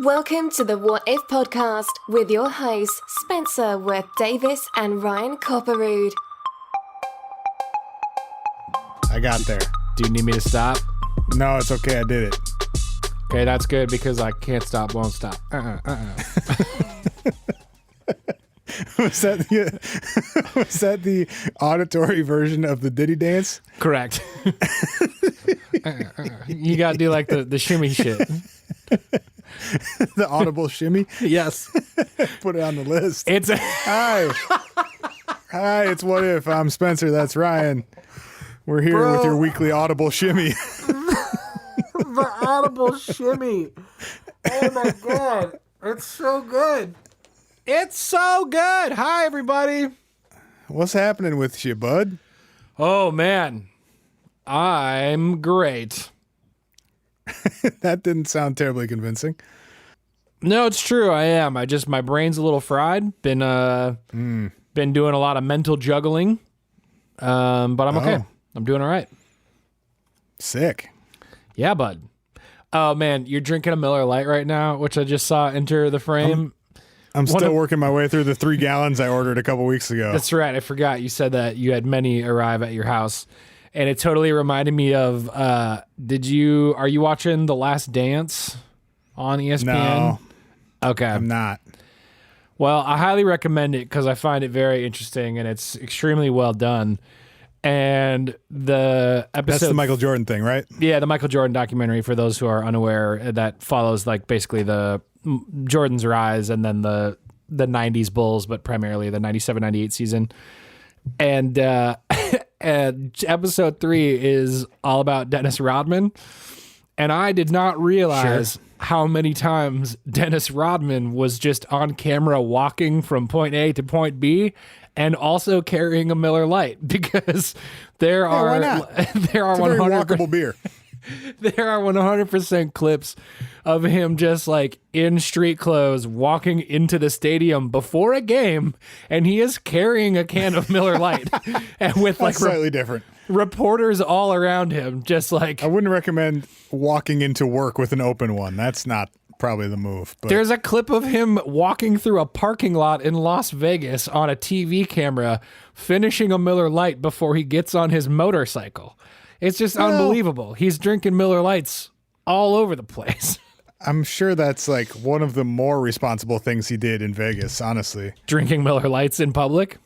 Welcome to the What If podcast with your hosts, Spencer Worth Davis and Ryan Copperrood. I got there. Do you need me to stop? No, it's okay. I did it. Okay, that's good because I can't stop, won't stop. Was that the auditory version of the Diddy dance? Correct. You got to do like the shimmy shit. The Audible Shimmy? Yes. Put it on the list. It's Hi, it's What If. I'm Spencer. That's Ryan. We're here with your weekly Audible Shimmy. the Audible Shimmy. Oh my God. It's so good. It's so good. Hi, everybody. What's happening with you, bud? Oh, man. I'm great. That didn't sound terribly convincing. No, it's true. I am. My brain's a little fried. Been doing a lot of mental juggling. But I'm okay. I'm doing all right. Sick. Yeah, bud. Oh man, you're drinking a Miller Lite right now, which I just saw enter the frame. I'm still working my way through the 3 gallons I ordered a couple weeks ago. That's right. I forgot you said that you had many arrive at your house. And it totally reminded me of, are you watching The Last Dance on ESPN? No. Okay. I'm not. Well, I highly recommend it because I find it very interesting and it's extremely well done. And the episode... That's the Michael Jordan thing, right? Yeah, the Michael Jordan documentary, for those who are unaware, that follows like basically the Jordan's rise and then the 90s Bulls, but primarily the 97-98 season. And episode 3 is all about Dennis Rodman. And I did not realize how many times Dennis Rodman was just on camera walking from point A to point B and also carrying a Miller Lite, because there are 100% beer. There are 100% clips of him just like in street clothes walking into the stadium before a game, and he is carrying a can of Miller Lite and with like slightly different reporters all around him, just like... I wouldn't recommend walking into work with an open one. That's not probably the move. But there's a clip of him walking through a parking lot in Las Vegas on a TV camera, finishing a Miller Lite before he gets on his motorcycle. It's just unbelievable. He's drinking Miller Lights all over the place. I'm sure that's like one of the more responsible things he did in Vegas, honestly. Drinking Miller Lights in public?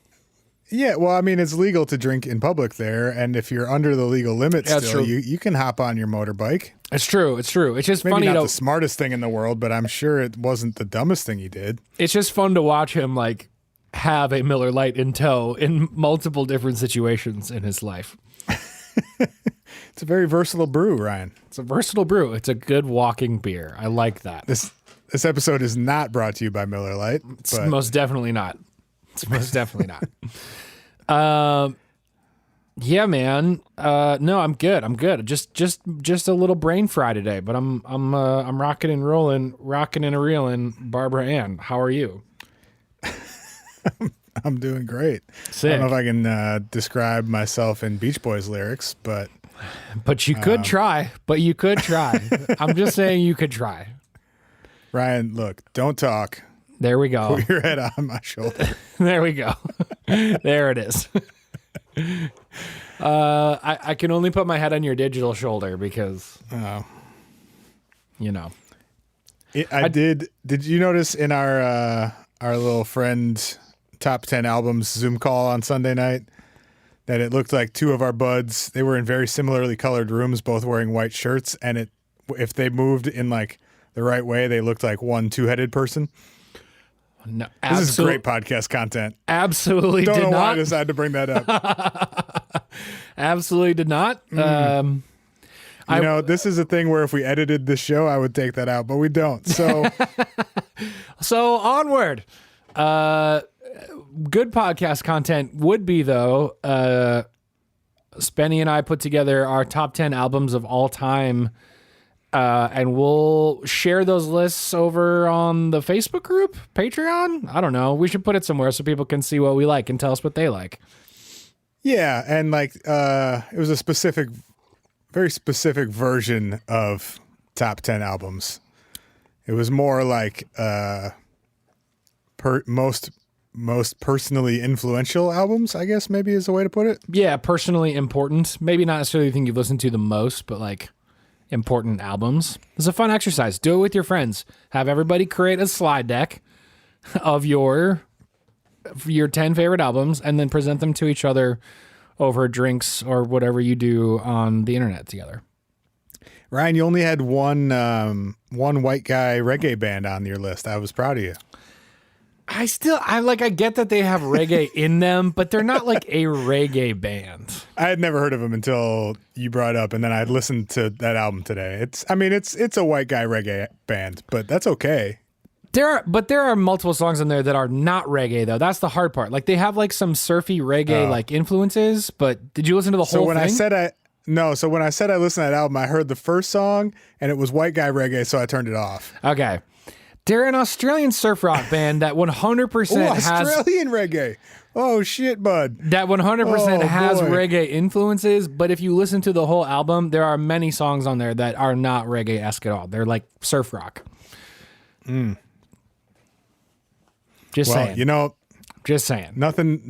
Yeah, well, I mean, it's legal to drink in public there, and if you're under the legal limit still, you can hop on your motorbike. It's true. It's true. It's just maybe funny. Maybe not the smartest thing in the world, but I'm sure it wasn't the dumbest thing he did. It's just fun to watch him like have a Miller Lite in tow in multiple different situations in his life. It's a very versatile brew, Ryan. It's a versatile brew. It's a good walking beer. I like that. This episode is not brought to you by Miller Lite. It's most definitely not. It's most definitely not. Yeah, man. No, I'm good. I'm good. Just a little brain fry today, but I'm rocking and rolling, rocking and a reeling. Barbara Ann, how are you? I'm doing great. Sick. I don't know if I can describe myself in Beach Boys lyrics, but you could try. But you could try. I'm just saying you could try. Ryan, look, don't talk. There we go. Put your head on my shoulder. There we go. There it is. I can only put my head on your digital shoulder because, you know. Did you notice in our little friend top 10 albums Zoom call on Sunday night that it looked like 2 of our buds, they were in very similarly colored rooms, both wearing white shirts, and if they moved in like the right way, they looked like one 2-headed person? No, this is great podcast content. Absolutely Don't did know not. why I decided to bring that up. Absolutely did not. This is a thing where if we edited this show, I would take that out, but we don't. So, so onward. Good podcast content would be, though, Spenny and I put together our top 10 albums of all time, and we'll share those lists over on the Facebook group, Patreon. I don't know. We should put it somewhere so people can see what we like and tell us what they like. Yeah, and like it was very specific version of top 10 albums. It was more like most personally influential albums, I guess maybe is the way to put it. Yeah, personally important. Maybe not necessarily the thing you've listened to the most, but like important albums. It's a fun exercise. Do it with your friends. Have everybody create a slide deck of your 10 favorite albums and then present them to each other over drinks or whatever you do on the internet together. Ryan, you only had one white guy reggae band on your list. I was proud of you. I get that they have reggae in them, but they're not like a reggae band. I had never heard of them until you brought it up, and then I listened to that album today. It's a white guy reggae band, but that's okay. There are multiple songs in there that are not reggae though. That's the hard part. Like they have like some surfy reggae like influences, but did you listen to the whole thing? So when I said I listened to that album, I heard the first song and it was white guy reggae, so I turned it off. Okay. They're an Australian surf rock band that 100% has Australian reggae. Oh shit, bud. That 100% has boy. reggae influences, but if you listen to the whole album, there are many songs on there that are not reggae-esque at all. They're like surf rock. Just saying. Just saying. Nothing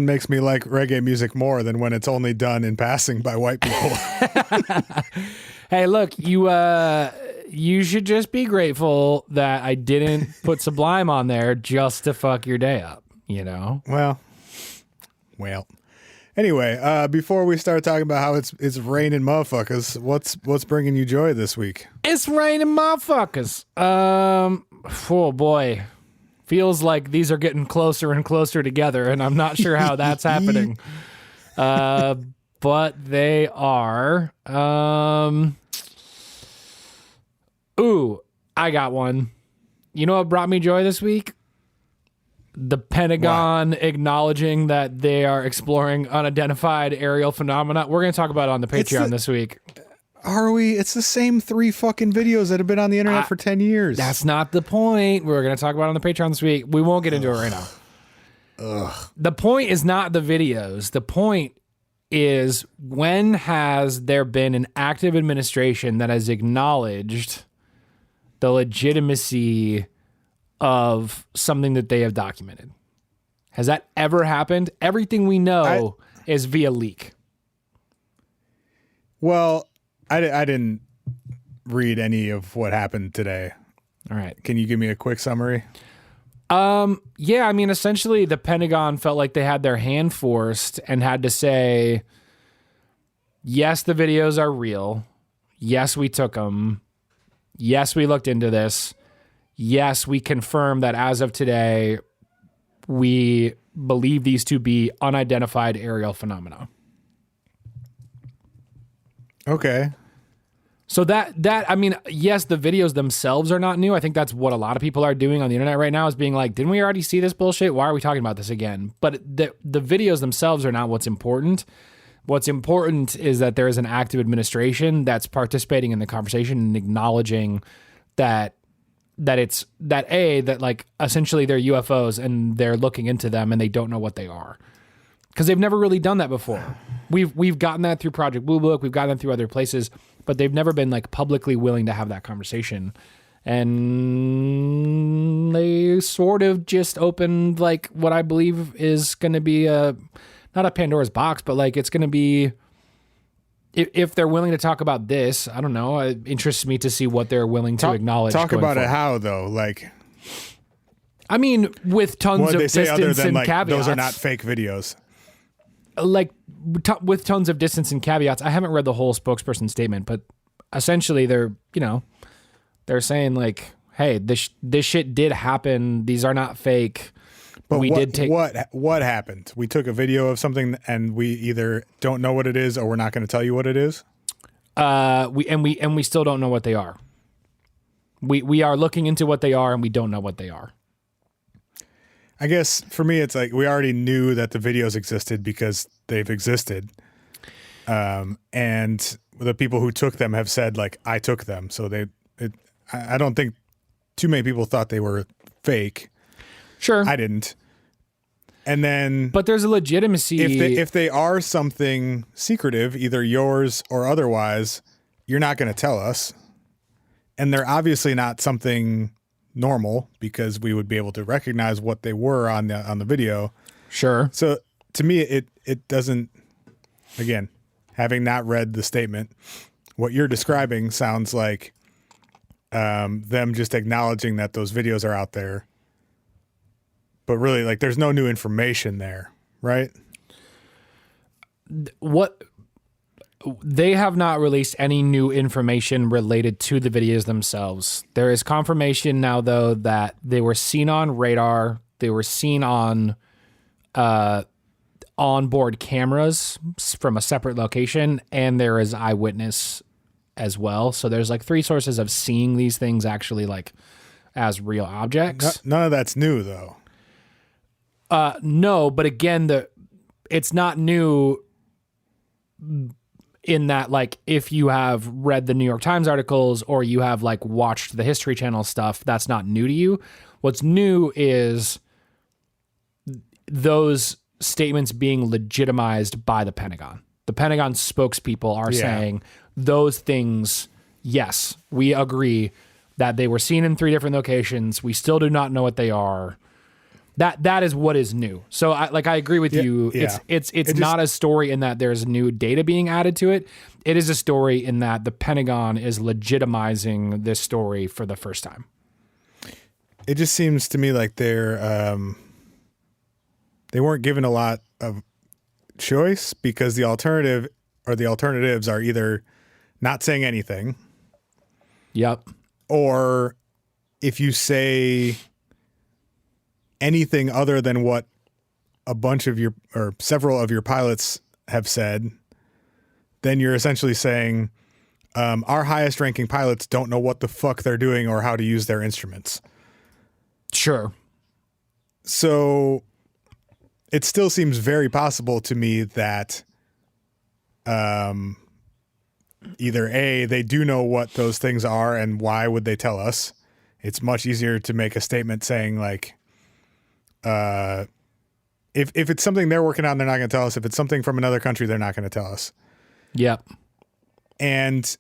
makes me like reggae music more than when it's only done in passing by white people. Hey, look, you should just be grateful that I didn't put Sublime on there just to fuck your day up, you know? Well. Anyway, before we start talking about how it's raining motherfuckers, what's bringing you joy this week? It's raining motherfuckers. Oh boy. Feels like these are getting closer and closer together, and I'm not sure how that's happening. But they are. Ooh, I got one. You know what brought me joy this week? The Pentagon acknowledging that they are exploring unidentified aerial phenomena. We're going to talk about it on the Patreon this week. Are we? It's the same 3 fucking videos that have been on the internet for 10 years. That's not the point. We're going to talk about it on the Patreon this week. We won't get into it right now. The point is not the videos. The point is, when has there been an active administration that has acknowledged the legitimacy of something that they have documented? Has that ever happened? Everything we know is via leak. Well, I didn't read any of what happened today. All right. Can you give me a quick summary? Yeah, I mean, essentially the Pentagon felt like they had their hand forced and had to say, yes, the videos are real. Yes, we took them. Yes, we looked into this. Yes, we confirm that as of today, we believe these to be unidentified aerial phenomena. Okay. So that I mean, yes, the videos themselves are not new. I think that's what a lot of people are doing on the internet right now, is being like, didn't we already see this bullshit? Why are we talking about this again? But the videos themselves are not what's important. What's important is that there is an active administration that's participating in the conversation and acknowledging that like essentially they're UFOs and they're looking into them and they don't know what they are. Because they've never really done that before. We've gotten that through Project Blue Book. We've gotten that through other places, but they've never been like publicly willing to have that conversation. And they sort of just opened like what I believe is going to be not a Pandora's box, but like it's going to be, if they're willing to talk about this, I don't know. It interests me to see what they're willing to acknowledge. Talk about forward. it how though, like. I mean, with tons of distance and caveats. Those are not fake videos. Like with tons of distance and caveats. I haven't read the whole spokesperson statement, but essentially they're saying like, hey, this shit did happen. These are not fake. But what happened? We took a video of something and we either don't know what it is or we're not going to tell you what it is. We still don't know what they are. We are looking into what they are and we don't know what they are. I guess for me, it's like we already knew that the videos existed because they've existed. And the people who took them have said, like, I took them. So I don't think too many people thought they were fake. Sure. I didn't. And then... But there's a legitimacy... If they are something secretive, either yours or otherwise, you're not going to tell us. and they're obviously not something normal because we would be able to recognize what they were on the video. Sure. So to me, it doesn't, again, having not read the statement, what you're describing sounds like them just acknowledging that those videos are out there. But really, like, there's no new information there, right? What they have not released any new information related to the videos themselves. There is confirmation now, though, that they were seen on radar. They were seen on onboard cameras from a separate location, and there is eyewitness as well. So there's like 3 sources of seeing these things actually like as real objects. None of that's new, though. No, but again, it's not new in that, like, if you have read the New York Times articles or you have like watched the History Channel stuff, that's not new to you. What's new is those statements being legitimized by the Pentagon. The Pentagon spokespeople are saying those things, yes, we agree that they were seen in 3 different locations. We still do not know what they are. That is what is new. So I agree with you. Yeah. It's not a story in that there's new data being added to it. It is a story in that the Pentagon is legitimizing this story for the first time. It just seems to me like they weren't given a lot of choice because the alternative or the alternatives are either not saying anything. Yep. Or if you say anything other than what a bunch of your or several of your pilots have said, then you're essentially saying our highest ranking pilots don't know what the fuck they're doing or how to use their instruments. Sure. So it still seems very possible to me that either A, they do know what those things are and why would they tell us? It's much easier to make a statement saying like, if it's something they're working on, they're not going to tell us. If it's something from another country, they're not going to tell us. Yep. And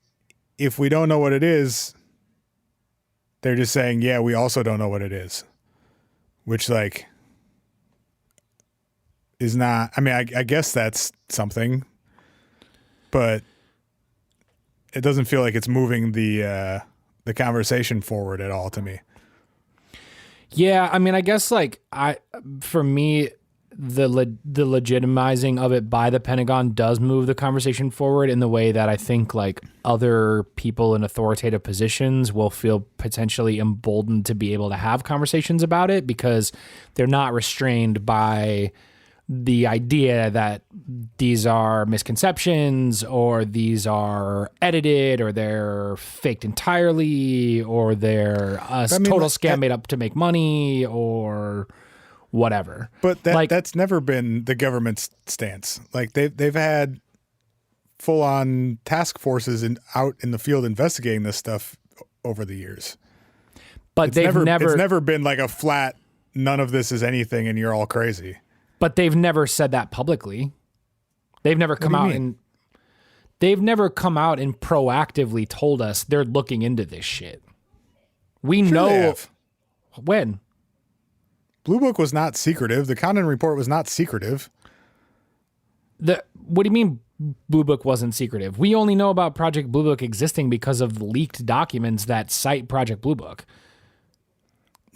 if we don't know what it is, they're just saying, yeah, we also don't know what it is, which like is not, I mean, I guess that's something, but it doesn't feel like it's moving the conversation forward at all to me. Yeah, I mean, I guess like for me, the legitimizing of it by the Pentagon does move the conversation forward in the way that I think like other people in authoritative positions will feel potentially emboldened to be able to have conversations about it because they're not restrained by the idea that these are misconceptions or these are edited or they're faked entirely or they're a total scam made up to make money or whatever. But that's never been the government's stance. Like they've had full on task forces out in the field investigating this stuff over the years. But it's never been like a flat, none of this is anything and you're all crazy. But they've never said that publicly. They've never come out and proactively told us they're looking into this shit. We know when. Blue Book was not secretive. The Condon Report was not secretive. What do you mean Blue Book wasn't secretive? We only know about Project Blue Book existing because of leaked documents that cite Project Blue Book.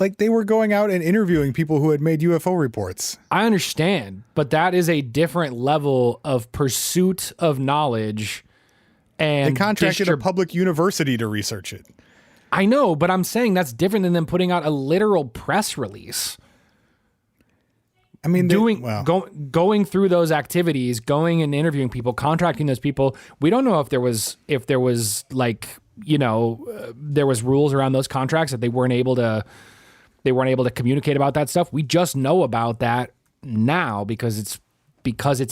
Like they were going out and interviewing people who had made UFO reports. I understand, but that is a different level of pursuit of knowledge. And they contracted a public university to research it. I know, but I'm saying that's different than them putting out a literal press release. I mean, going through those activities, going and interviewing people, contracting those people. We don't know if there was like, there was rules around those contracts that they weren't able to communicate about that stuff. We just know about that now because it's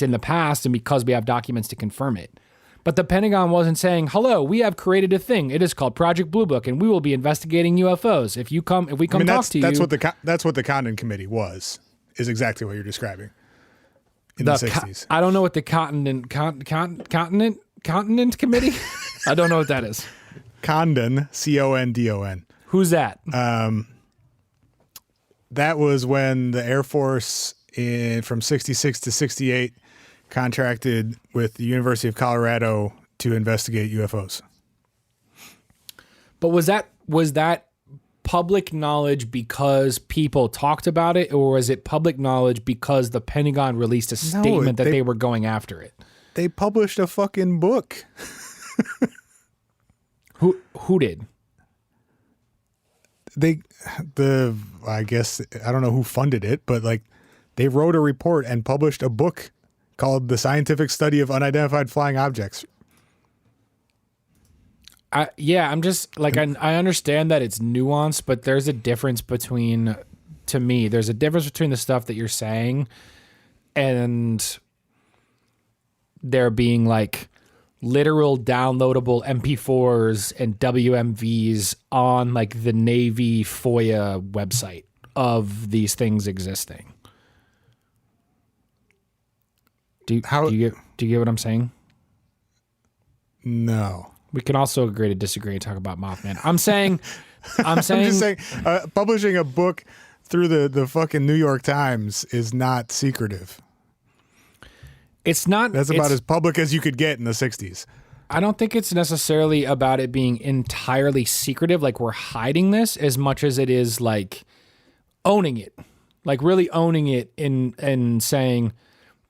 in the past and because we have documents to confirm it. But the Pentagon wasn't saying, "Hello, we have created a thing. It is called Project Blue Book, and we will be investigating UFOs. If we come talk to you." That's what the Condon Committee was. Is exactly what you're describing. In the 60s. I don't know what the Continent Committee. I don't know what that is. Condon, Condon. Who's that? That was when the Air Force from 66 to 68 contracted with the University of Colorado to investigate UFOs. But was that public knowledge because people talked about it, or was it public knowledge because the Pentagon released a statement that they were going after it? They published a fucking book. Who did? I guess, I don't know who funded it, but like they wrote a report and published a book called The Scientific Study of Unidentified Flying Objects. I'm just like, I understand that it's nuanced, but there's a difference between the stuff that you're saying and there being like literal downloadable MP4s and WMVs on like the Navy FOIA website of these things existing. Do you get what I'm saying? No. We can also agree to disagree and talk about Mothman. I'm saying I'm just saying publishing a book through the fucking New York Times is not secretive. It's not. That's about as public as you could get in the 60s. I don't think it's necessarily about it being entirely secretive, like we're hiding this, as much as it is like owning it, like really owning it and saying,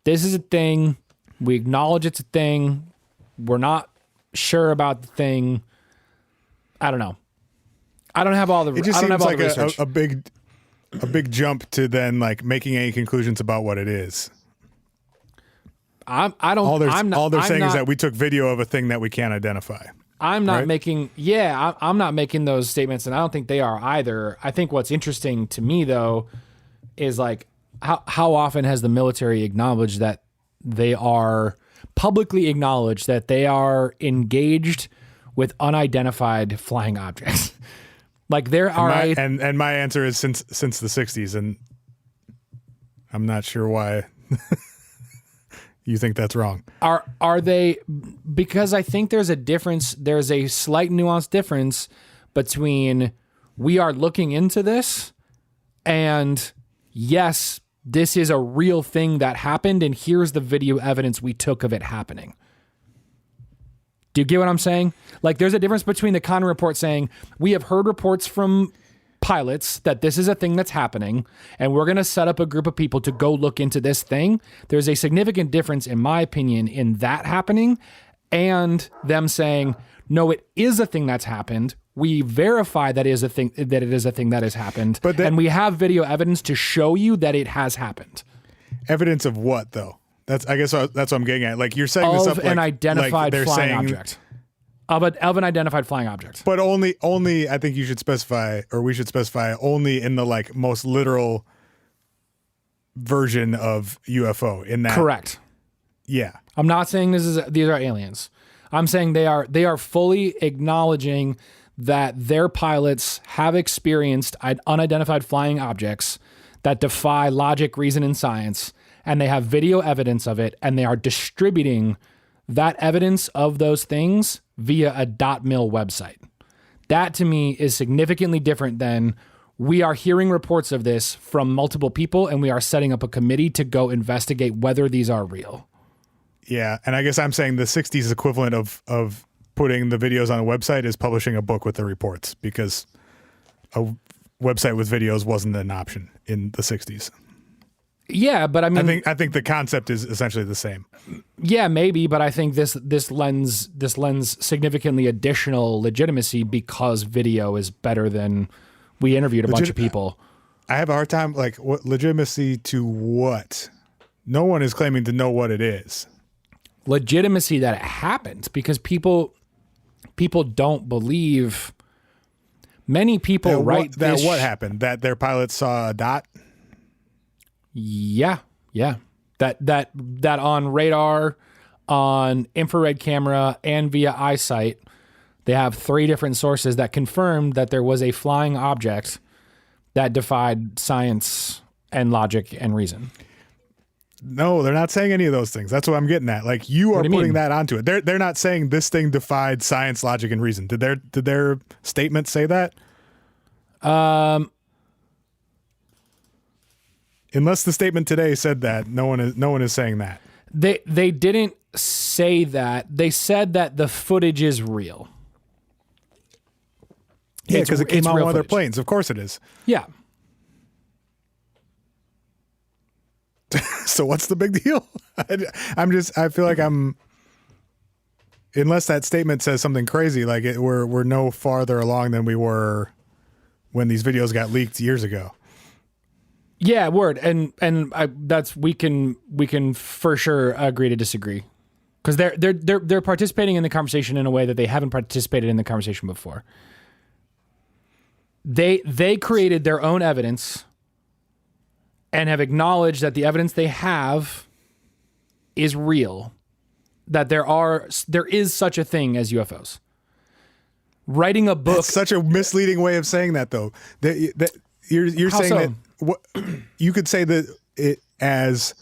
this is a thing. We acknowledge it's a thing. We're not sure about the thing. I don't know. I don't have all the. It just I don't seems have all like a big jump to then like making any conclusions about what it is. I don't. All they're I'm saying not, is that we took video of a thing that we can't identify. I'm not right? making. Yeah, I'm not making those statements, and I don't think they are either. I think what's interesting to me though is like how often has the military acknowledged that they are publicly acknowledged that they are engaged with unidentified flying objects. Like there are and my answer is since the 60s, and I'm not sure why you think that's wrong. Are they? Because I think there's a difference. There's a slight nuanced difference between we are looking into this and yes, this is a real thing that happened, and here's the video evidence we took of it happening. Do you get what I'm saying? Like, there's a difference between the Condon report saying, we have heard reports from pilots that this is a thing that's happening, and we're going to set up a group of people to go look into this thing. There's a significant difference, in my opinion, in that happening and them saying, no, it is a thing that's happened. We verify that it is a thing that has happened, and we have video evidence to show you that it has happened. Evidence of what, though? That's what I'm getting at. Like, you're setting this up like an identified like flying object. Of an identified flying object. But only I think you should specify, or we should specify, only in the like most literal version of UFO. In that, correct. Yeah, I'm not saying these are aliens. I'm saying they are fully acknowledging that their pilots have experienced unidentified flying objects that defy logic, reason, and science, and they have video evidence of it, and they are distributing that evidence of those things via a .mil website. That to me is significantly different than we are hearing reports of this from multiple people, and we are setting up a committee to go investigate whether these are real. Yeah, and I guess I'm saying the 60s equivalent of putting the videos on a website is publishing a book with the reports, because a website with videos wasn't an option in the 60s. Yeah, but I mean, I think the concept is essentially the same. Yeah, maybe, but I think this lends significantly additional legitimacy because video is better than we interviewed a bunch of people. I have a hard time, like, what legitimacy to what? No one is claiming to know what it is. Legitimacy that it happened, because people don't believe. Many people what happened? That their pilots saw a dot? Yeah. That on radar, on infrared camera, and via eyesight, they have 3 different sources that confirmed that there was a flying object that defied science and logic and reason. No, they're not saying any of those things. That's what I'm getting at. Like, you are putting that onto it. They're not saying this thing defied science, logic, and reason. Did their statement say that? Unless the statement today said that, no one is saying that. They didn't say that. They said that the footage is real. Yeah, because it came out on one of their planes. Of course it is. Yeah. So what's the big deal? I feel like unless that statement says something crazy, like we're no farther along than we were when these videos got leaked years ago. Yeah, word. And we can for sure agree to disagree. Because they're participating in the conversation in a way that they haven't participated in the conversation before. They created their own evidence and have acknowledged that the evidence they have is real, that there is such a thing as UFOs. Writing a book. That's such a misleading way of saying that, though. That you're saying so? that you could say that it as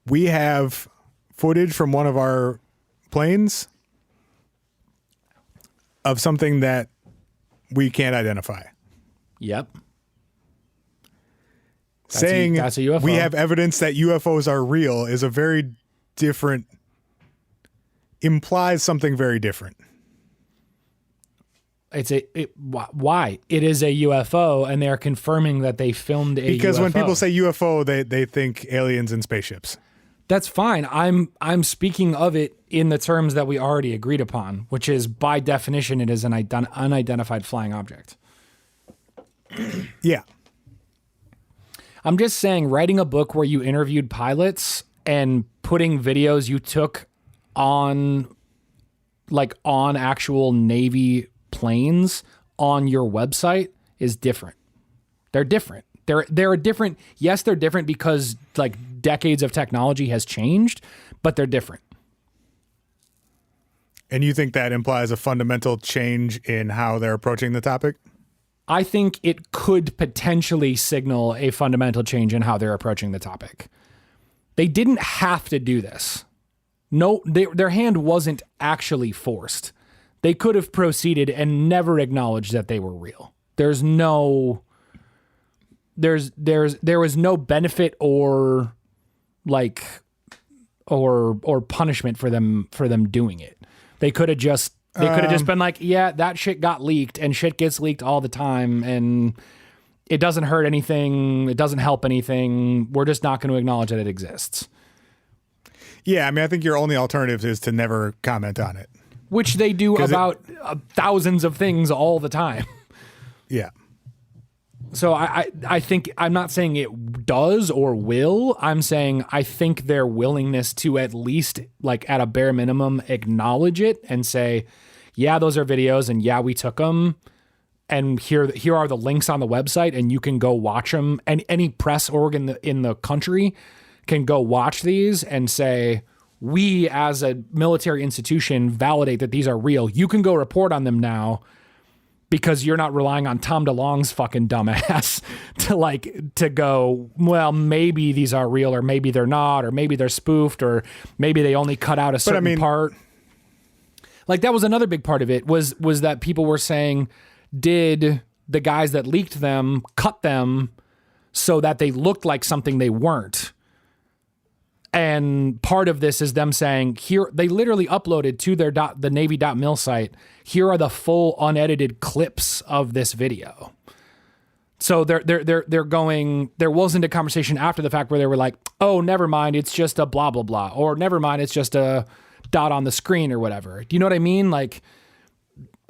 we have footage from one of our planes of something that we can't identify. Yep. Saying that's a UFO. We have evidence that UFOs are real is a very different, implies something very different. Why? It is a UFO, and they are confirming that they filmed a UFO. Because when people say UFO, they think aliens and spaceships. That's fine. I'm speaking of it in the terms that we already agreed upon, which is by definition it is an unidentified flying object. Yeah. I'm just saying, writing a book where you interviewed pilots and putting videos you took on actual Navy planes on your website is different. They're different. They're different. Yes, they're different because like decades of technology has changed, but they're different. And you think that implies a fundamental change in how they're approaching the topic? I think it could potentially signal a fundamental change in how they're approaching the topic. They didn't have to do this. No, their hand wasn't actually forced. They could have proceeded and never acknowledged that they were real. There was no benefit or punishment for them doing it. They could have just been like, yeah, that shit got leaked, and shit gets leaked all the time, and it doesn't hurt anything. It doesn't help anything. We're just not going to acknowledge that it exists. Yeah, I mean, I think your only alternative is to never comment on it. Which they do about thousands of things all the time. Yeah. So I think, I'm not saying it does or will. I'm saying I think their willingness to at least, like at a bare minimum, acknowledge it and say, yeah, those are videos, and yeah, we took them, and here are the links on the website, and you can go watch them. And any press org in the country can go watch these and say, we as a military institution validate that these are real. You can go report on them now, because you're not relying on Tom DeLonge's fucking dumbass to go, well, maybe these are real, or maybe they're not, or maybe they're spoofed, or maybe they only cut out a certain part. Like, that was another big part of it, was that people were saying, did the guys that leaked them cut them so that they looked like something they weren't? And part of this is them saying, here, they literally uploaded to the Navy.mil site, here are the full unedited clips of this video. So they're going, there wasn't a conversation after the fact where they were like, oh, never mind, it's just a blah, blah, blah. Or never mind, it's just a dot on the screen or whatever. Do you know what I mean? Like,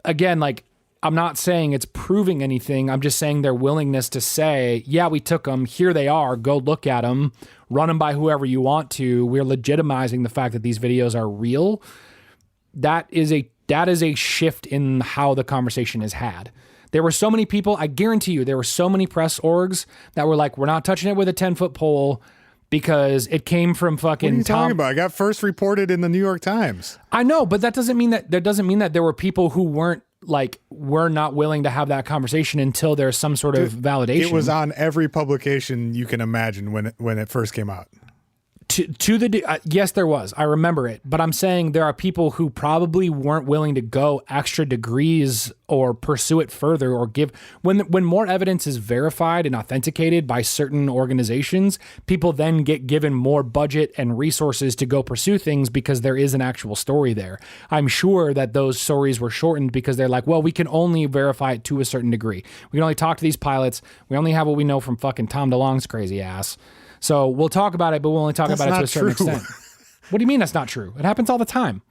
again, like, I'm not saying it's proving anything. I'm just saying their willingness to say, yeah, we took them. Here they are. Go look at them. Run them by whoever you want to. We're legitimizing the fact that these videos are real. That is a shift in how the conversation is had. There were so many people, I guarantee you, there were so many press orgs that were like, we're not touching it with a 10-foot pole because it came from fucking What are you Tom. talking about? I got first reported in the New York Times. I know, but that doesn't mean that there were people who were not willing to have that conversation until there's some sort of validation. It was on every publication you can imagine when it first came out. Yes, there was. I remember it. But I'm saying there are people who probably weren't willing to go extra degrees or pursue it further or give. When more evidence is verified and authenticated by certain organizations, people then get given more budget and resources to go pursue things because there is an actual story there. I'm sure that those stories were shortened because they're like, well, we can only verify it to a certain degree. We can only talk to these pilots. We only have what we know from fucking Tom DeLonge's crazy ass. So we'll talk about it, but we'll only talk about it to a certain extent. What do you mean that's not true? It happens all the time.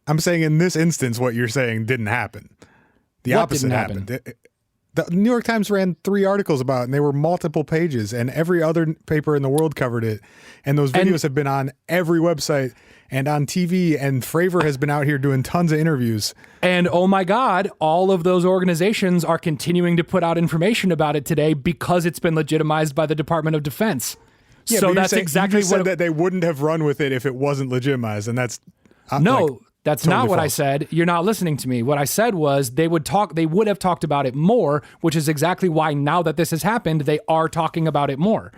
I'm saying in this instance, what you're saying didn't happen. The opposite happened. The New York Times ran 3 articles about it, and they were multiple pages, and every other paper in the world covered it. And those videos have been on every website and on TV, and Fravor has been out here doing tons of interviews. And oh my God, all of those organizations are continuing to put out information about it today because it's been legitimized by the Department of Defense. Yeah, so that's exactly what said that they wouldn't have run with it if it wasn't legitimized, and that's no. That's totally not what false. I said. You're not listening to me. What I said was they would have talked about it more, which is exactly why now that this has happened, they are talking about it more.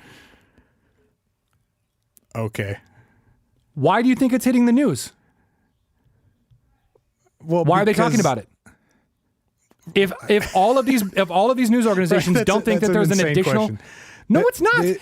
Okay. Why do you think it's hitting the news? Well, why are they talking about it? If all of these news organizations don't think that there's an additional question. No, it's not. If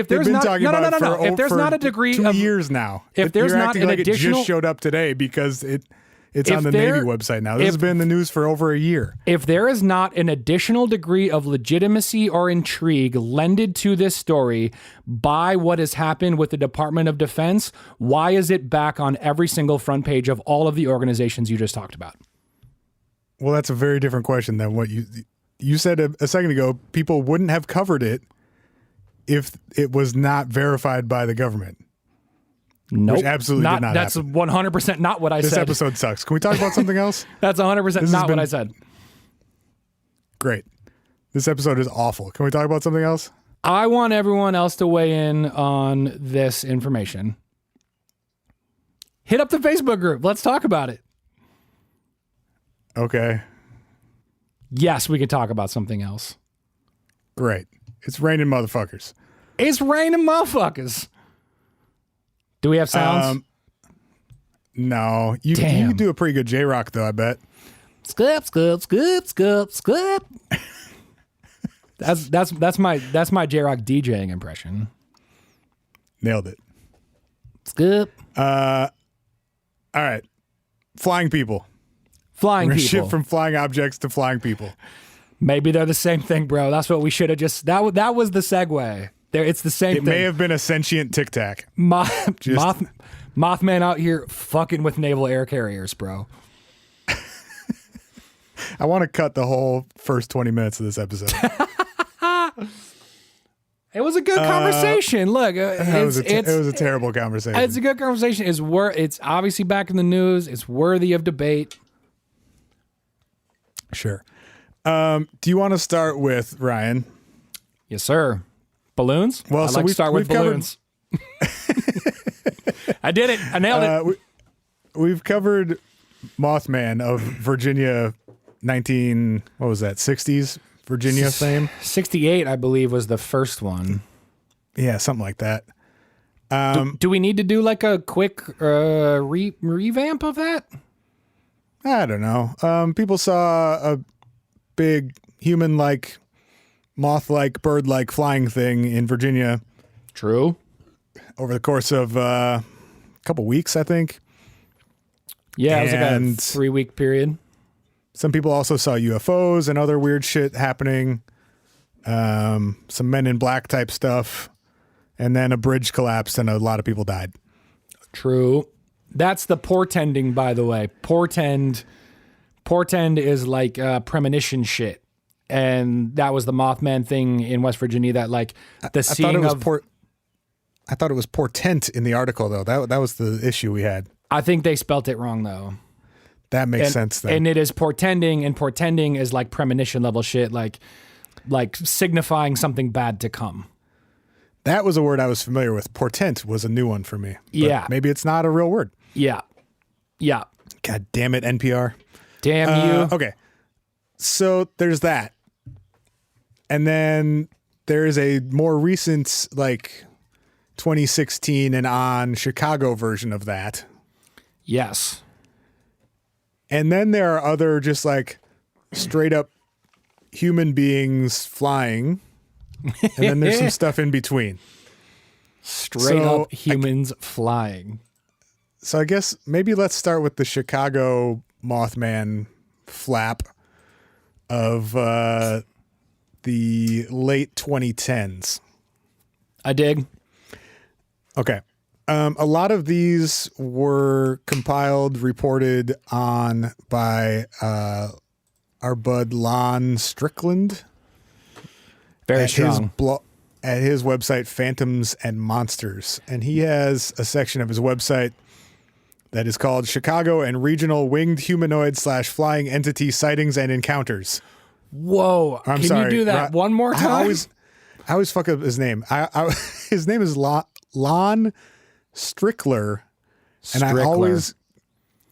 there's not If there's not a degree of 2 of years now, if there's you're not acting an like additional, it just showed up today because it's on the there- Navy website now. This has been in the news for over a year. if there is not an additional degree of legitimacy or intrigue lended to this story by what has happened with the Department of Defense, why is it back on every single front page of all of the organizations you just talked about? Well, that's a very different question than what you said a second ago. People wouldn't have covered it if it was not verified by the government. Nope. Which absolutely did not That's happen. 100% not what I This said. episode sucks. Can we talk about something else? That's 100% not what I said. Great. This episode is awful. Can we talk about something else? I want everyone else to weigh in on this information. Hit up the Facebook group. Let's talk about it. Okay. Yes, we can talk about something else. Great. It's raining motherfuckers. It's raining motherfuckers. Do we have sounds? No. You do a pretty good J-Rock, though, I bet. Scoop, scoop, scoop, scoop, scoop. That's my J-Rock DJing impression. Nailed it. Scoop. All right. Flying people. Flying We're gonna people. shift from flying objects to flying people. Maybe they're the same thing, bro. That's what we should have just... That was the segue. It's the same It thing. may have been a sentient Tic Tac. Mothman out here fucking with naval air carriers, bro. I want to cut the whole first 20 minutes of this episode. It was a good conversation. Look, It was a terrible conversation. it's a good conversation. It's obviously back in the news. It's worthy of debate. Sure. Do you want to start with Ryan? Yes, sir. Balloons? Well, I'd so like to we've- start with we've covered- balloons. I did it. I nailed it. We've covered Mothman of Virginia 60s Virginia fame. 68, I believe, was the first one. Yeah, something like that. Do we need to do like a quick revamp of that? I don't know. People saw a big human-like, moth-like, bird-like flying thing in Virginia True. over the course of a couple weeks, I think. Yeah, it was like a And- 3-week period. Some people also saw UFOs and other weird shit happening. Some Men in Black type stuff. And then a bridge collapsed and a lot of people died. True. That's the portending, by the way. Portend is like premonition shit. And that was the Mothman thing in West Virginia that like the seeing of... I thought it was portent in the article, though. That was the issue we had. I think they spelt it wrong, though. That makes sense then. And it is portending, and portending is like premonition level shit, like signifying something bad to come. That was a word I was familiar with. Portent was a new one for me. But Yeah. maybe it's not a real word. Yeah. Yeah. God damn it, NPR. Damn you. Okay. So there's that. And then there's a more recent, like 2016 and on Chicago version of that. Yes. And then there are other just like straight up human beings flying. And then there's some stuff in between. Straight up humans flying. So I guess maybe let's start with the Chicago Mothman flap of the late 2010s. I dig. Okay. A lot of these were compiled, reported on by our bud Lon Strickland. Very strong. At his website, Phantoms and Monsters. And he has a section of his website that is called Chicago and Regional Winged Humanoid / Flying Entity Sightings and Encounters. Whoa. I'm Can sorry. you do that one more time? I always fuck up his name. His name is Lon Strickler. And I always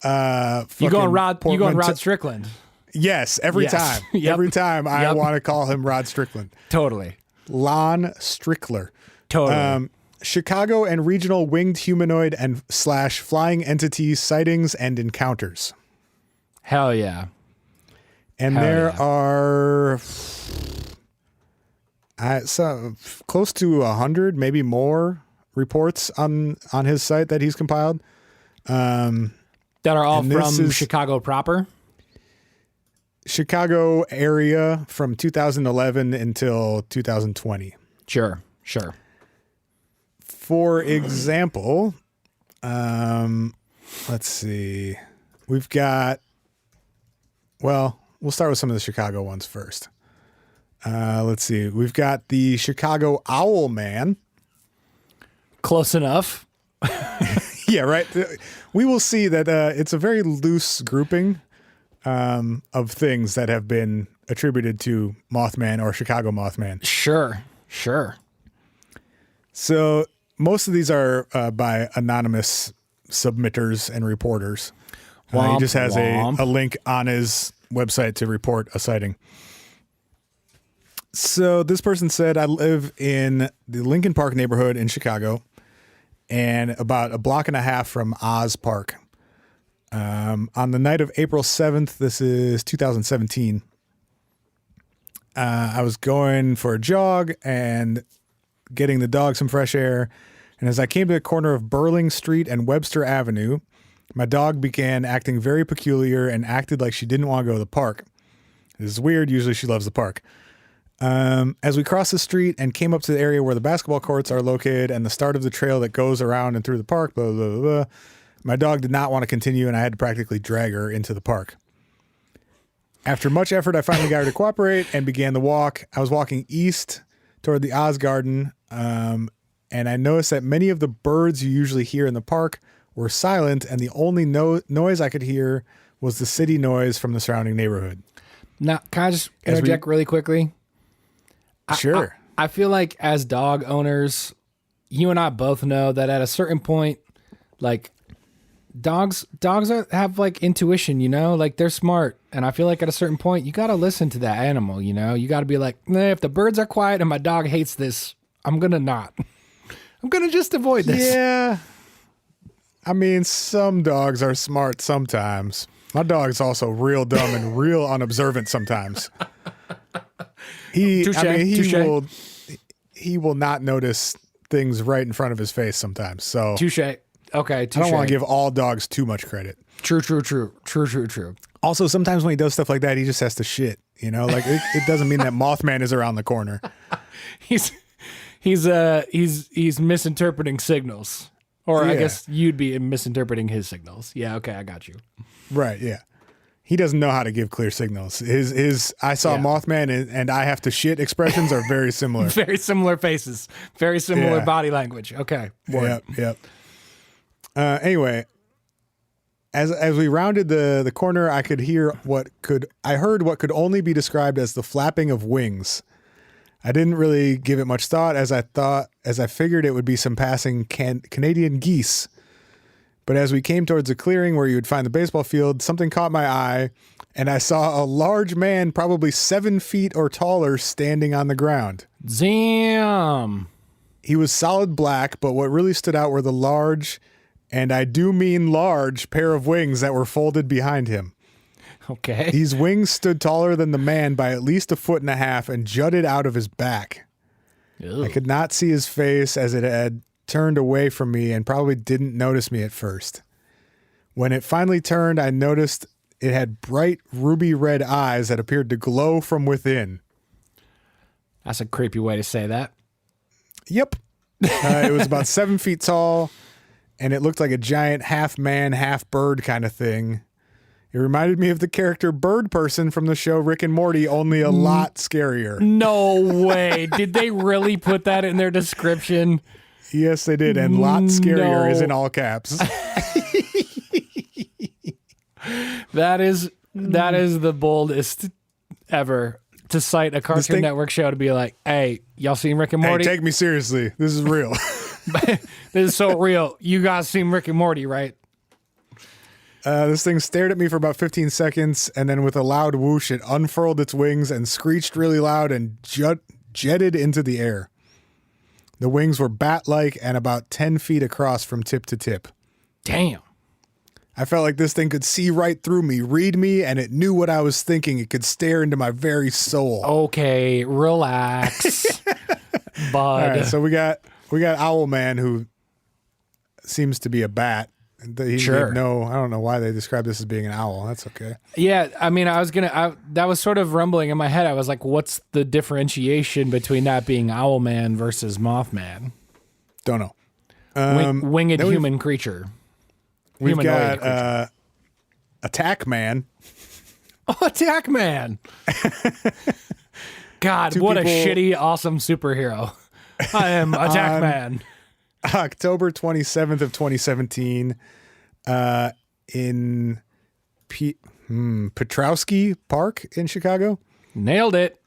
you going Rod Strickland. Yes, every time. Yep. Every time I want to call him Rod Strickland. Totally. Lon Strickler. Totally. Chicago and Regional Winged Humanoid and / Flying Entities Sightings and Encounters. Hell yeah. And there are close to 100, maybe more reports on his site that he's compiled. That are all from Chicago proper? Chicago area from 2011 until 2020. Sure. For example, let's see. We've got, well, we'll start with some of the Chicago ones first. Let's see. We've got the Chicago Owl Man. Close enough. Yeah, right. We will see that it's a very loose grouping of things that have been attributed to Mothman or Chicago Mothman. Sure. So most of these are by anonymous submitters and reporters. He just has a link on his website to report a sighting. So this person said, I live in the Lincoln Park neighborhood in Chicago and about a block and a half from Oz Park. On the night of April 7th, this is 2017, I was going for a jog and getting the dog some fresh air. And as I came to the corner of Burling Street and Webster Avenue, my dog began acting very peculiar and acted like she didn't want to go to the park. This is weird. Usually she loves the park. As we crossed the street and came up to the area where the basketball courts are located and the start of the trail that goes around and through the park, blah, blah, blah, blah, my dog did not want to continue and I had to practically drag her into the park. After much effort, I finally got her to cooperate and began the walk. I was walking east toward the Oz Garden, and I noticed that many of the birds you usually hear in the park were silent, and the only noise I could hear was the city noise from the surrounding neighborhood. Now, can I just interject really quickly? Sure. I feel like as dog owners, you and I both know that at a certain point, like dogs have like intuition, you know, like they're smart. And I feel like at a certain point, you got to listen to that animal, you know, you got to be like, nah, if the birds are quiet and my dog hates this, I'm going to not. I'm going to just avoid this. Yeah. I mean, some dogs are smart sometimes. My dog's also real dumb and real unobservant sometimes. He will not notice things right in front of his face sometimes. So Touche. Okay, touche. I don't want to give all dogs too much credit. True. Also, sometimes when he does stuff like that, he just has to shit. You know, like it doesn't mean that Mothman is around the corner. He's misinterpreting signals, or I guess you'd be misinterpreting his signals. Yeah. Okay, I got you. Right. Yeah. He doesn't know how to give clear signals. His I saw Mothman and I have to shit expressions are very similar. Very similar faces. Very similar body language. Okay. Yep. Anyway, as we rounded the corner, I heard what could only be described as the flapping of wings. I didn't really give it much thought as I figured it would be some passing Canadian geese. But as we came towards a clearing where you would find the baseball field, something caught my eye, and I saw a large man, probably 7 feet or taller, standing on the ground. Damn. He was solid black, but what really stood out were the large, and I do mean large, pair of wings that were folded behind him. Okay. These wings stood taller than the man by at least 1.5 feet and jutted out of his back. Ew. I could not see his face as it had turned away from me and probably didn't notice me at first. When it finally turned, I noticed it had bright ruby red eyes that appeared to glow from within. That's a creepy way to say that. Yep. It was about 7 feet tall, and it looked like a giant half man, half bird kind of thing. It reminded me of the character Bird Person from the show Rick and Morty, only a lot scarier. No way. Did they really put that in their description? Yes, they did. And lot scarier is in all caps. That is the boldest ever to cite a Cartoon Network show to be like, hey, y'all seen Rick and Morty? Hey, take me seriously. This is real. This is so real. You guys seen Rick and Morty, right? This thing stared at me for about 15 seconds, and then with a loud whoosh, it unfurled its wings and screeched really loud and jetted into the air. The wings were bat-like and about 10 feet across from tip to tip. Damn. I felt like this thing could see right through me, read me, and it knew what I was thinking. It could stare into my very soul. Okay, relax, bud. All right, so we got Owl Man, who seems to be a bat. Sure. No, I don't know why they describe this as being an owl. That's okay. Yeah, I mean, that was sort of rumbling in my head. I was like, what's the differentiation between that being Owlman versus Mothman? Don't know. Winged human creature. We've Humanoid got creature. Attack Man. Oh, Attack Man. God, what a shitty, awesome superhero. I am Attack Man. October 27th of 2017 in Petrowski Park in Chicago. Nailed it.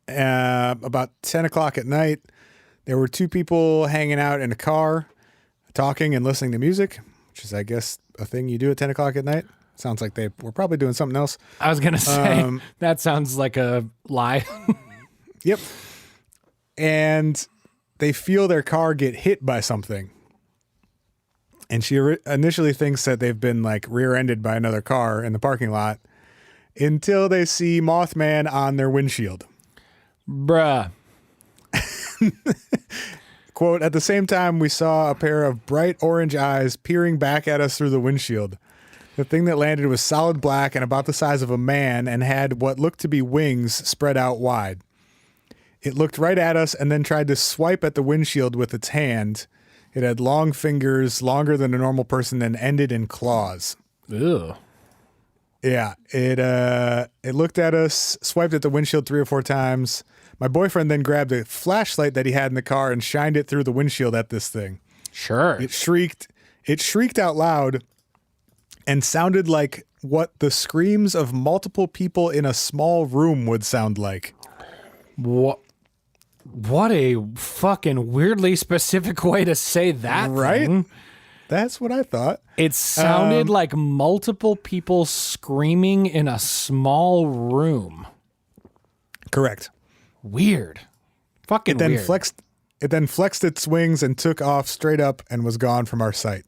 About 10 o'clock at night, there were two people hanging out in a car, talking and listening to music, which is, I guess, a thing you do at 10 o'clock at night. Sounds like they were probably doing something else. I was going to say, that sounds like a lie. Yep. And they feel their car get hit by something. And she initially thinks that they've been like rear-ended by another car in the parking lot until they see Mothman on their windshield. Bruh. Quote, at the same time, we saw a pair of bright orange eyes peering back at us through the windshield. The thing that landed was solid black and about the size of a man and had what looked to be wings spread out wide. It looked right at us and then tried to swipe at the windshield with its hand. It had long fingers, longer than a normal person, and ended in claws. Ew. Yeah, it looked at us, swiped at the windshield 3 or 4 times. My boyfriend then grabbed a flashlight that he had in the car and shined it through the windshield at this thing. Sure. It shrieked out loud and sounded like what the screams of multiple people in a small room would sound like. What a fucking weirdly specific way to say that, right? thing. That's what I thought. It sounded like multiple people screaming in a small room. Correct. Weird. Fucking It then weird. It then flexed its wings and took off straight up and was gone from our sight.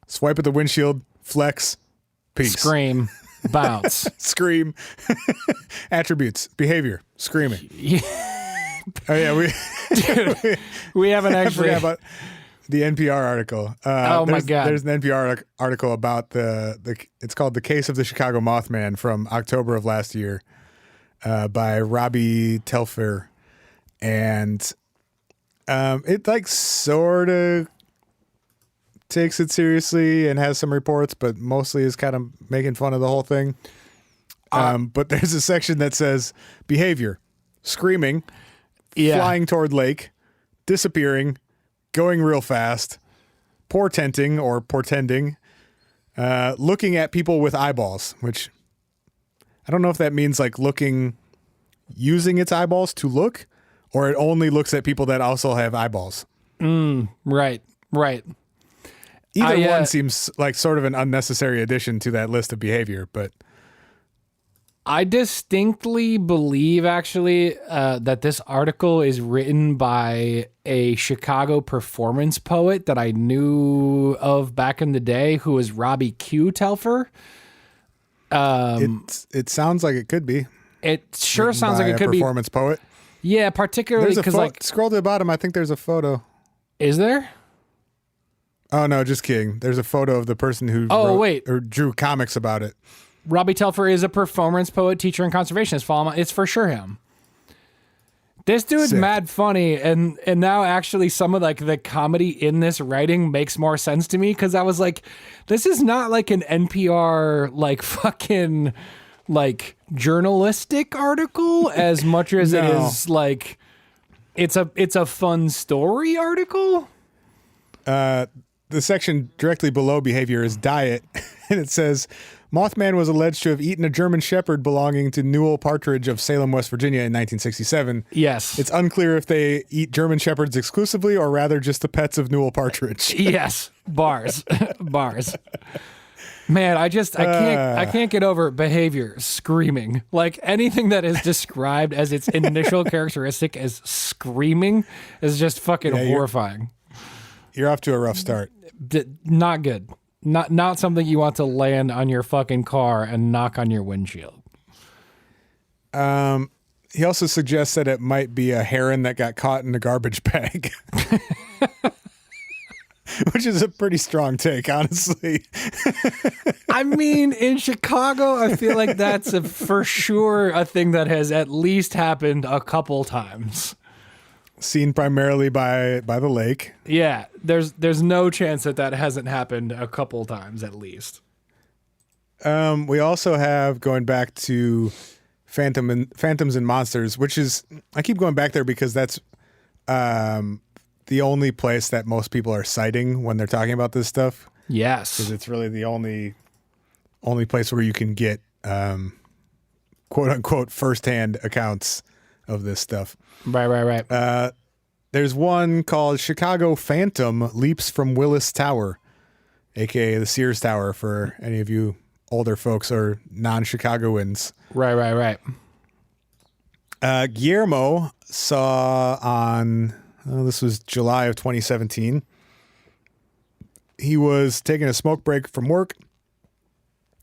Swipe at the windshield, flex, peace. Scream, bounce. Scream. Attributes, behavior, screaming. Oh yeah, Dude, we haven't I actually. forgot about the NPR article. Oh my God. There's an NPR article about it's called "The Case of the Chicago Mothman" from October of last year, by Robbie Telfair, and it like sort of takes it seriously and has some reports, but mostly is kind of making fun of the whole thing. But there's a section that says behavior: screaming, flying toward lake, disappearing, going real fast, portenting or portending, looking at people with eyeballs, which I don't know if that means like looking using its eyeballs to look, or it only looks at people that also have eyeballs. Right. Either one seems like sort of an unnecessary addition to that list of behavior, but I distinctly believe, actually, that this article is written by a Chicago performance poet that I knew of back in the day, who was Robbie Q. Telfer. it sounds like it could be. It sure Written sounds by like it a could be. performance poet. Yeah, particularly There's a because, like, scroll to the bottom. I think there's a photo. is there? Oh no, just kidding. There's a photo of the person who drew comics about it. Robbie Telfer is a performance poet, teacher, and conservationist. Follow him. It's for sure him. This dude's Sick. mad funny, and now actually some of like the comedy in this writing makes more sense to me, because I was like, this is not like an NPR like fucking like journalistic article as much as it No. is like it's a fun story article. The section directly below behavior is diet, and it says Mothman was alleged to have eaten a German Shepherd belonging to Newell Partridge of Salem, West Virginia in 1967. Yes. It's unclear if they eat German Shepherds exclusively or rather just the pets of Newell Partridge. Yes. Bars. Man, I can't get over behavior screaming. Like anything that is described as its initial characteristic as screaming is just fucking horrifying. You're off to a rough start. Not good. Not something you want to land on your fucking car and knock on your windshield. He also suggests that it might be a heron that got caught in a garbage bag. Which is a pretty strong take, honestly. I mean, in Chicago, I feel like that's for sure a thing that has at least happened a couple times. Seen primarily by the lake. Yeah, there's no chance that hasn't happened a couple times at least. We also have, going back to Phantoms and Monsters, which is, I keep going back there because that's the only place that most people are citing when they're talking about this stuff. Yes. Because it's really the only place where you can get quote unquote firsthand accounts of this stuff. Right. There's one called Chicago Phantom Leaps from Willis Tower, aka the Sears Tower for any of you older folks or non-Chicagoans. Right. Guillermo saw on, this was July of 2017. He was taking a smoke break from work.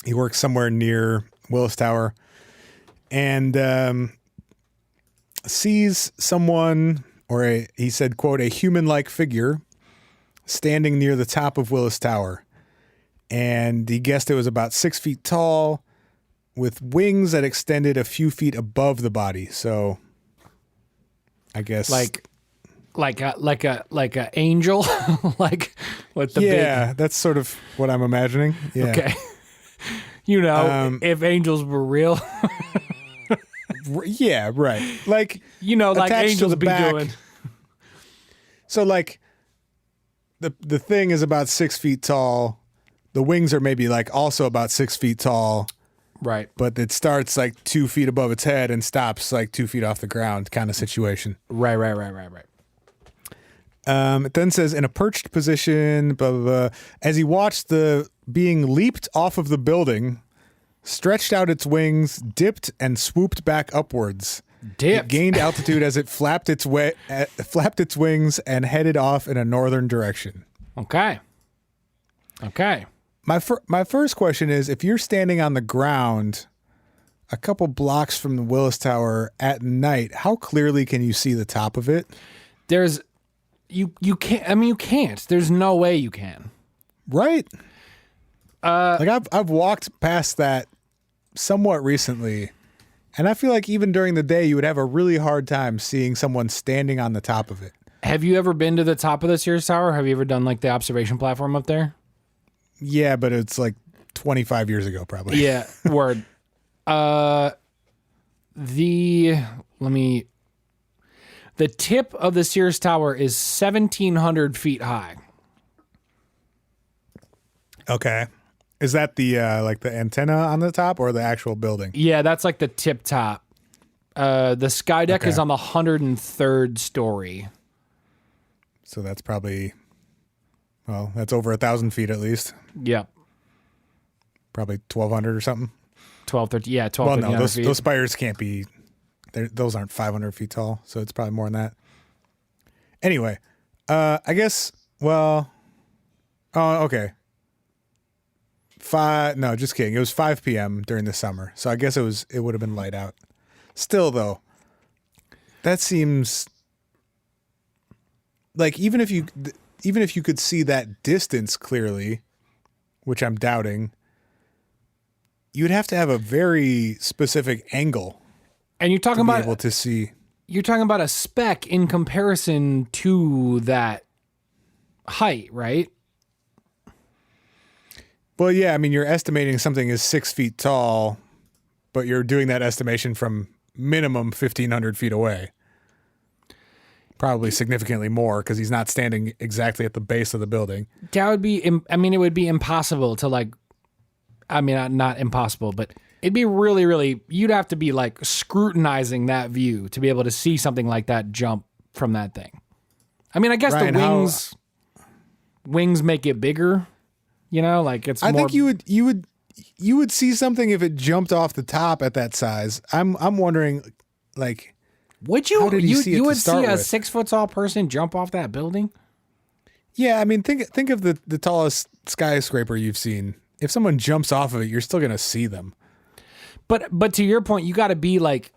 He works somewhere near Willis Tower and sees someone, or he said, quote, a human-like figure standing near the top of Willis Tower. And he guessed it was about 6 feet tall with wings that extended a few feet above the body. So I guess like a angel, like with the big... that's sort of what I'm imagining. Yeah. Okay. If angels were real. Yeah, right. Like, like angels be back. doing. So like the thing is about 6 feet tall. The wings are maybe like also about 6 feet tall. Right. But it starts like 2 feet above its head and stops like 2 feet off the ground kind of situation. Right. It then says in a perched position, blah, blah, blah, as he watched the being leaped off of the building, stretched out its wings, dipped and swooped back upwards. It gained altitude as it flapped its wings and headed off in a northern direction. Okay. My first question is, if you're standing on the ground a couple blocks from the Willis Tower at night, how clearly can you see the top of it? You can't. I mean, you can't. There's no way you can. Right. I've walked past that somewhat recently, and I feel like even during the day you would have a really hard time seeing someone standing on the top of it. Have you ever been to the top of the Sears Tower? Have you ever done like the observation platform up there? Yeah, but it's like 25 years ago, probably. Yeah, word. The tip of the Sears Tower is 1,700 feet high. Okay. Is that the like the antenna on the top or the actual building? Yeah, that's like the tip top. The sky deck is on the 103rd story. So that's probably, well, that's over 1,000 feet at least. Yep. Probably 1,200 or something. 12, 13, yeah, 12, Well, 1300 no, feet. those spires can't be, those aren't 500 feet tall, so it's probably more than that. Anyway, I guess, well, oh, okay. No, just kidding. It was 5 p.m. during the summer, so I guess it would have been light out. Still, though, that seems like even if you could see that distance clearly, which I'm doubting, you'd have to have a very specific angle. And you're talking about able to see. You're talking about a speck in comparison to that height, right? Well, yeah, I mean, you're estimating something is 6 feet tall, but you're doing that estimation from minimum 1,500 feet away. Probably significantly more because he's not standing exactly at the base of the building. That would be, it would be impossible to not impossible, but it'd be really, really, you'd have to be like scrutinizing that view to be able to see something like that jump from that thing. I mean, I guess Ryan, the wings make it bigger, like it's I more. think you would see something if it jumped off the top at that size. I'm wondering, like, would you? How did you see it you to would start see a with? 6 foot tall person jump off that building? Yeah, I mean, think of the tallest skyscraper you've seen. If someone jumps off of it, you're still going to see them. But to your point, you got to be like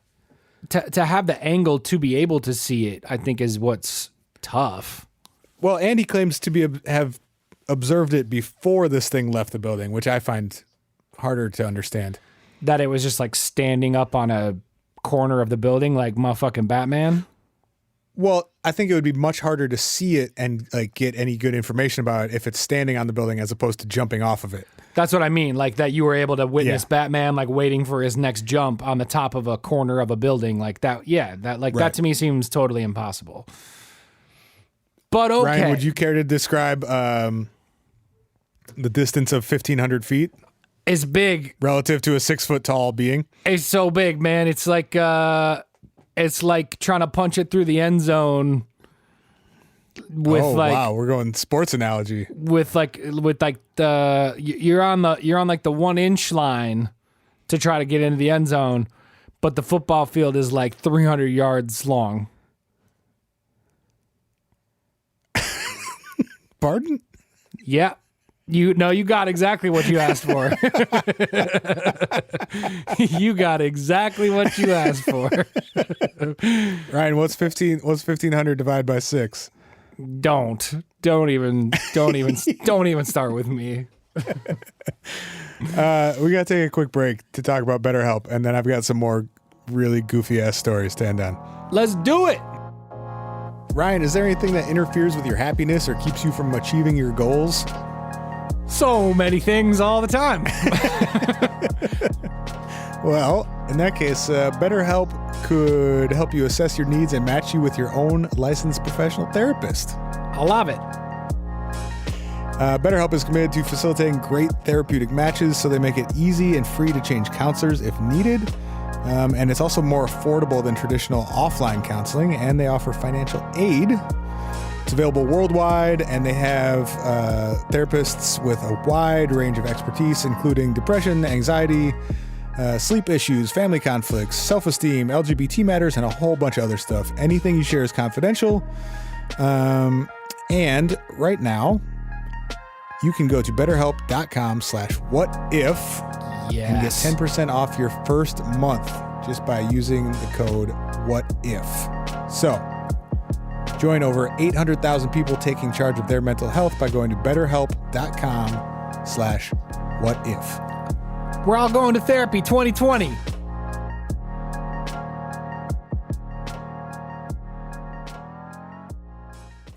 to have the angle to be able to see it. I think is what's tough. Well, Andy claims to have observed it before this thing left the building, which I find harder to understand. That it was just like standing up on a corner of the building like motherfucking Batman. Well, I think it would be much harder to see it and like get any good information about it if it's standing on the building as opposed to jumping off of it. That's what I mean. Like that you were able to witness Yeah. Batman like waiting for his next jump on the top of a corner of a building like that. Yeah, that Right. to me seems totally impossible. But okay. Ryan, would you care to describe the distance of 1,500 feet It's big. relative to a 6 foot tall being? It's so big, man. It's like trying to punch it through the end zone with wow, we're going sports analogy. with the you're on like the 1 inch line to try to get into the end zone, but the football field is like 300 yards long. Pardon? Yeah. You got exactly what you asked for. You got exactly what you asked for. Ryan, what's 1,500 divided by 6? Don't even start with me. We got to take a quick break to talk about BetterHelp, and then I've got some more really goofy ass stories to end on. Let's do it. Ryan, is there anything that interferes with your happiness or keeps you from achieving your goals? So many things all the time. Well, in that case, BetterHelp could help you assess your needs and match you with your own licensed professional therapist. I love it. BetterHelp is committed to facilitating great therapeutic matches, so they make it easy and free to change counselors if needed. And it's also more affordable than traditional offline counseling, and they offer financial aid. It's available worldwide, and they have therapists with a wide range of expertise, including depression, anxiety, sleep issues, family conflicts, self-esteem, LGBT matters, and a whole bunch of other stuff. Anything you share is confidential. And right now, you can go to betterhelp.com/whatif and get Yes. 10% off your first month just by using the code WHATIF. So, join over 800,000 people taking charge of their mental health by going to betterhelp.com/whatif. We're all going to therapy 2020. You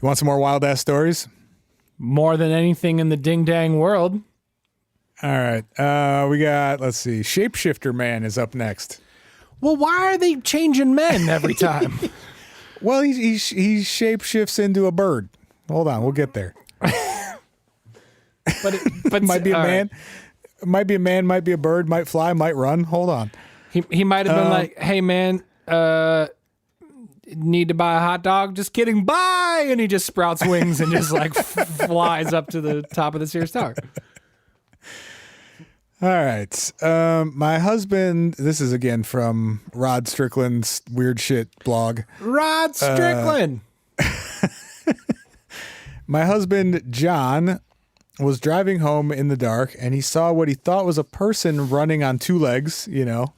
want some more wild ass stories? More than anything in the ding dang world. All right. We got, let's see, Shapeshifter Man is up next. Well, why are they changing men every time? Well, he shapeshifts into a bird. Hold on, we'll get there. but Might be a all man. right. Might be a man, might be a bird, might fly, might run. Hold on. He might have been like, hey man, need to buy a hot dog? Just kidding. Bye. And he just sprouts wings and just like flies up to the top of the Sears Tower. All right. My husband, this is again from Rod Strickland's Weird Shit blog. Rod Strickland. My husband, John, was driving home in the dark and he saw what he thought was a person running on two legs, you know,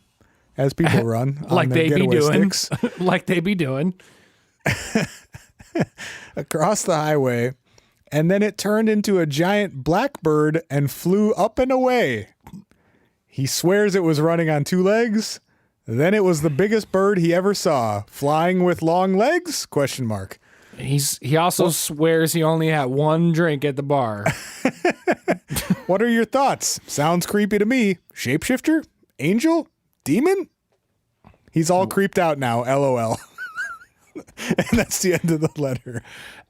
as people run. Like they be doing. Sticks, Like they be doing. across the highway. And then it turned into a giant blackbird and flew up and away. He swears it was running on two legs. Then it was the biggest bird he ever saw. Flying with long legs? Question mark. He also swears he only had one drink at the bar. What are your thoughts? Sounds creepy to me. Shapeshifter? Angel? Demon? He's all creeped out now. LOL. And that's the end of the letter.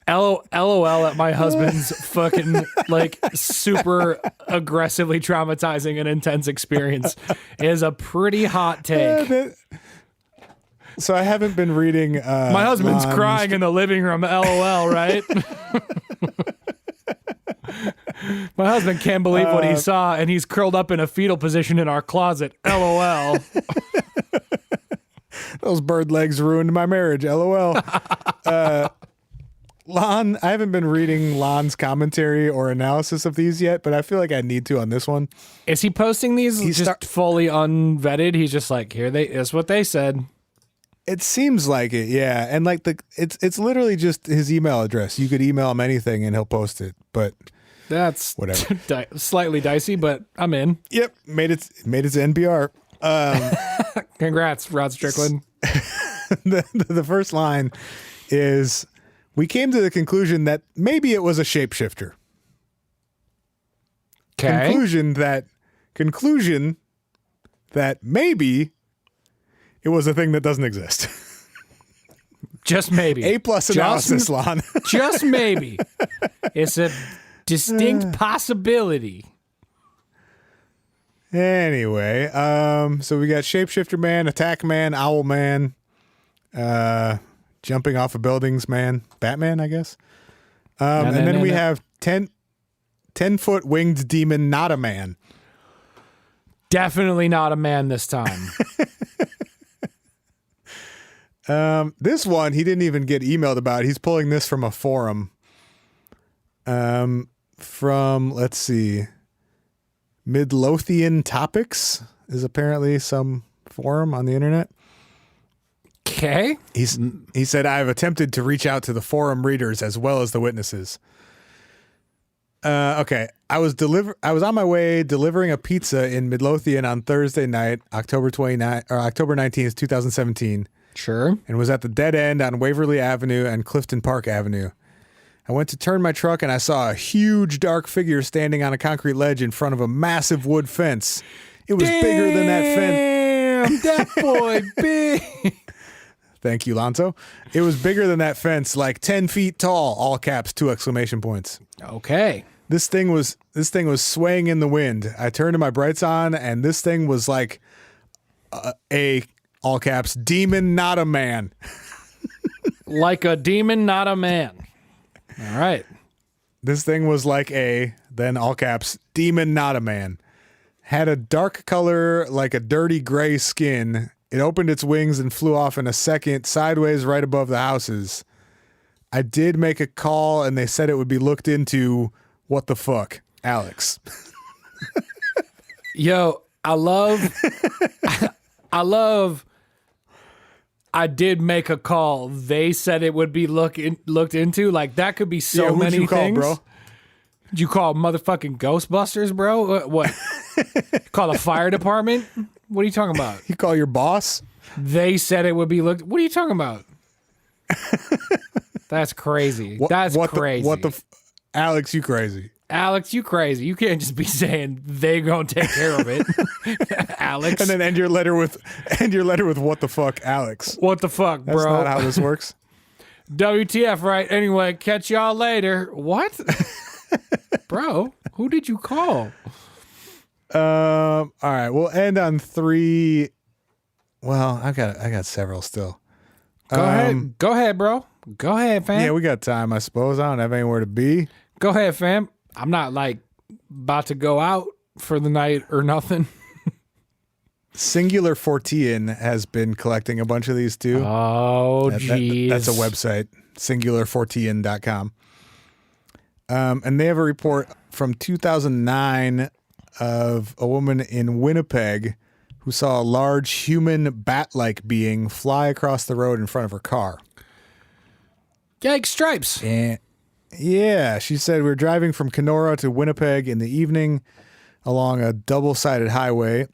LOL at my husband's fucking like super aggressively traumatizing and intense experience is a pretty hot take. So I haven't been reading. My husband's crying in the living room. LOL, right? My husband can't believe what he saw, and he's curled up in a fetal position in our closet. LOL. Those bird legs ruined my marriage. LOL. Lon, I haven't been reading Lon's commentary or analysis of these yet, but I feel like I need to on this one. Is he posting these fully unvetted? He's just like, that's what they said. It seems like it, yeah. And like it's literally just his email address. You could email him anything and he'll post it. But that's whatever. Slightly dicey, but I'm in. Yep, made it to NPR. Congrats, Rod Strickland. The first line is, we came to the conclusion that maybe it was a shapeshifter. Okay. Conclusion that maybe it was a thing that doesn't exist. Just maybe. A+ analysis, Lon. Just maybe. It's a distinct possibility. Anyway, so we got Shapeshifter Man, Attack Man, Owl Man, jumping off of buildings Man, Batman, I guess. And then we have 10-foot winged demon, not a man. Definitely not a man this time. This one, he didn't even get emailed about. He's pulling this from a forum. From, let's see, Midlothian Topics is apparently some forum on the internet. Okay. He said, I have attempted to reach out to the forum readers as well as the witnesses. Okay. I was on my way delivering a pizza in Midlothian on Thursday night, October 19th, 2017. Sure. And was at the dead end on Waverly Avenue and Clifton Park Avenue. I went to turn my truck and I saw a huge dark figure standing on a concrete ledge in front of a massive wood fence. It was bigger than that fence. Damn, that boy big. Thank you, Lonzo. It was bigger than that fence, like 10 feet tall, all caps, 2 exclamation points. Okay. This thing was swaying in the wind. I turned my brights on and this thing was like a all caps, demon, not a man. Like a demon, not a man. All right. This thing was like then all caps, demon, not a man. Had a dark color, like a dirty gray skin. It opened its wings and flew off in a second, sideways right above the houses. I did make a call and they said it would be looked into. What the fuck? Alex. Yo, I love I did make a call. They said it would be looked into. Like, that could be so many you things. Call, bro? Did you call motherfucking Ghostbusters, bro? What? Call the fire department? What are you talking about? You call your boss? They said it would be looked. What are you talking about? That's crazy. That's crazy. Alex, you crazy. Alex, you crazy. You can't just be saying they gonna take care of it. Alex. And then end your letter with what the fuck, Alex. What the fuck, bro? That's not how this works. WTF, right? Anyway, catch y'all later. What? Bro, who did you call? All right, we'll end on 3 Well, I got several still. Go ahead, bro. Go ahead, fam. Yeah, we got time, I suppose. I don't have anywhere to be. Go ahead, fam. I'm not like about to go out for the night or nothing. Singular Fortean has been collecting a bunch of these too. Oh, jeez. That's a website, singularfortean.com. And they have a report from 2009 of a woman in Winnipeg who saw a large human bat-like being fly across the road in front of her car. Yikes, stripes. And yeah, she said, we're driving from Kenora to Winnipeg in the evening along a double-sided highway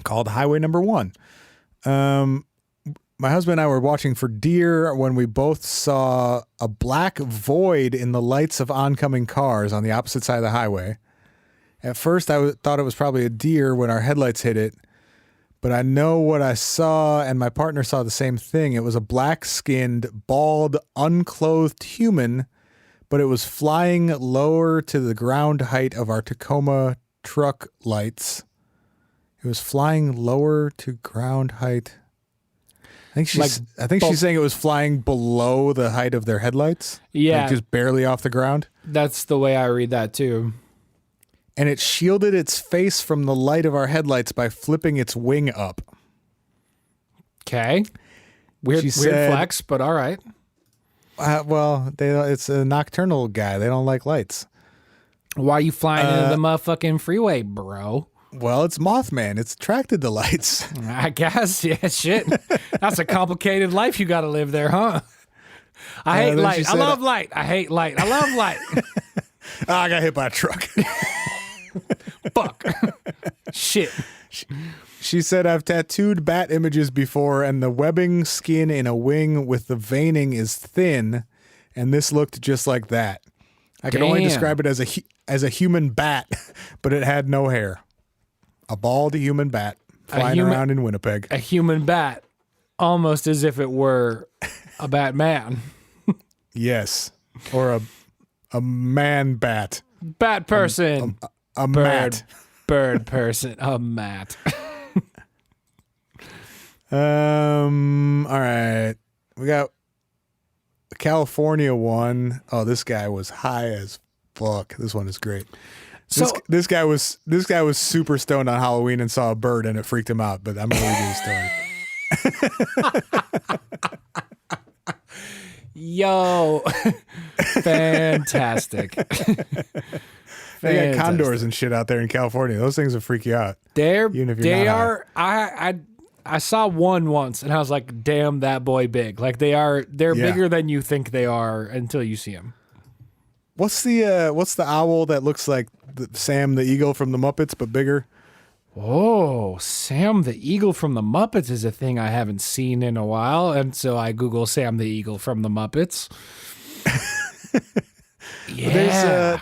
called Highway Number 1. My husband and I were watching for deer when we both saw a black void in the lights of oncoming cars on the opposite side of the highway. At first, I thought it was probably a deer when our headlights hit it, but I know what I saw, and my partner saw the same thing. It was a black-skinned, bald, unclothed human, but it was flying lower to the ground height of our Tacoma truck lights. It was flying lower to ground height. I think she's saying it was flying below the height of their headlights. Yeah. Like just barely off the ground. That's the way I read that too. And it shielded its face from the light of our headlights by flipping its wing up. Okay. Weird flex, but all right. It's a nocturnal guy. They don't like lights. Why are you flying into the motherfucking freeway, bro? Well, it's Mothman. It's attracted to lights. I guess. Yeah, shit. That's a complicated life you got to live there, huh? I hate light. I love light. I hate light. I love light. I got hit by a truck. Fuck. Shit. She said, I've tattooed bat images before, and the webbing skin in a wing with the veining is thin, and this looked just like that. I can only describe it as a human bat, but it had no hair. A bald human bat flying around in Winnipeg. A human bat, almost as if it were a Batman. Yes. Or a man bat. Bat person. A mat. Bird person. A mat. All right. We got a California one. Oh, this guy was high as fuck. This one is great. This guy was super stoned on Halloween and saw a bird and it freaked him out, but I'm gonna read his story. Yo. Fantastic. They got condors and shit out there in California. Those things will freak you out. I saw one once and I was like, damn, that boy big. Like they're bigger than you think they are until you see them. What's the owl that looks like Sam the Eagle from the Muppets but bigger? Oh, Sam the Eagle from the Muppets is a thing I haven't seen in a while, and so I Google Sam the Eagle from the Muppets. Yeah.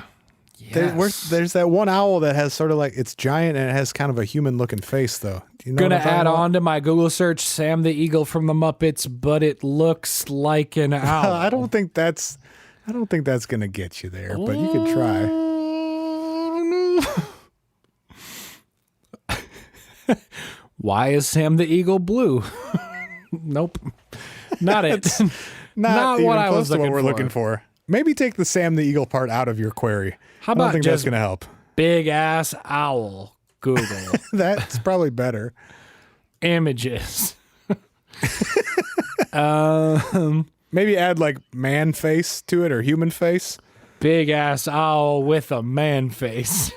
There's that one owl that has sort of like, it's giant and it has kind of a human looking face though. Do you know Gonna add on to my Google search Sam the Eagle from the Muppets, but it looks like an owl. I don't think that's gonna get you there, but you could try. Why is Sam the Eagle blue? Nope. Not it. Not what I was looking for. Maybe take the Sam the Eagle part out of your query. How about I don't think that's going to help. Big ass owl. Google. That's probably better. Images. Maybe add like man face to it or human face. Big ass owl with a man face.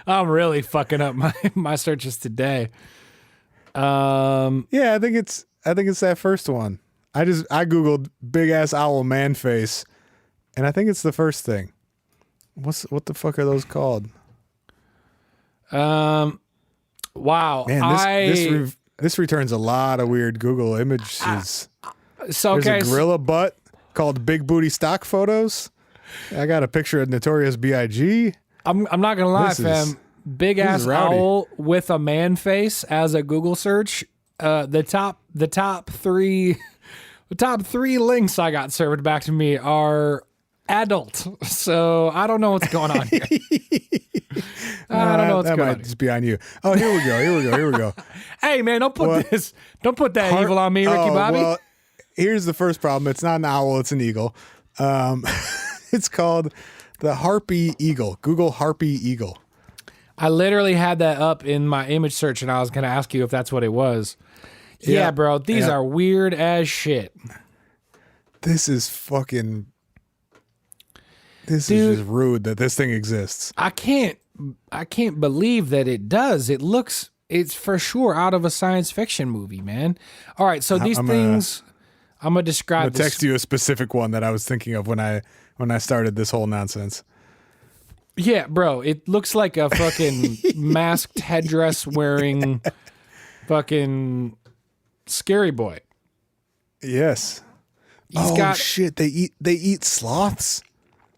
I'm really fucking up my searches today. Yeah, I think it's that first one. I Googled big ass owl man face, and I think it's the first thing. What the fuck are those called? Wow. Man, this returns a lot of weird Google images. There's a gorilla butt called Big Booty Stock Photos. I got a picture of Notorious B.I.G. I'm not gonna lie, fam. Big ass owl with a man face as a Google search. The top three links I got served back to me are adult. So I don't know what's going on here. I don't know what's that going might on. just be on you. Oh, here we go. Hey man, don't put that evil on me, Ricky Bobby. Well, here's the first problem. It's not an owl, it's an eagle. It's called the harpy eagle. Google harpy eagle. I literally had that up in my image search, and I was going to ask you if that's what it was. Yeah, bro, these are weird as shit. This is fucking... This is just rude that this thing exists. I can't believe that it does. It's for sure out of a science fiction movie, man. All right, so these things, I'm going to describe I'll text you a specific one that I was thinking of when I started this whole nonsense. Yeah, bro, it looks like a fucking masked headdress wearing fucking scary boy. Yes. Shit, they eat sloths.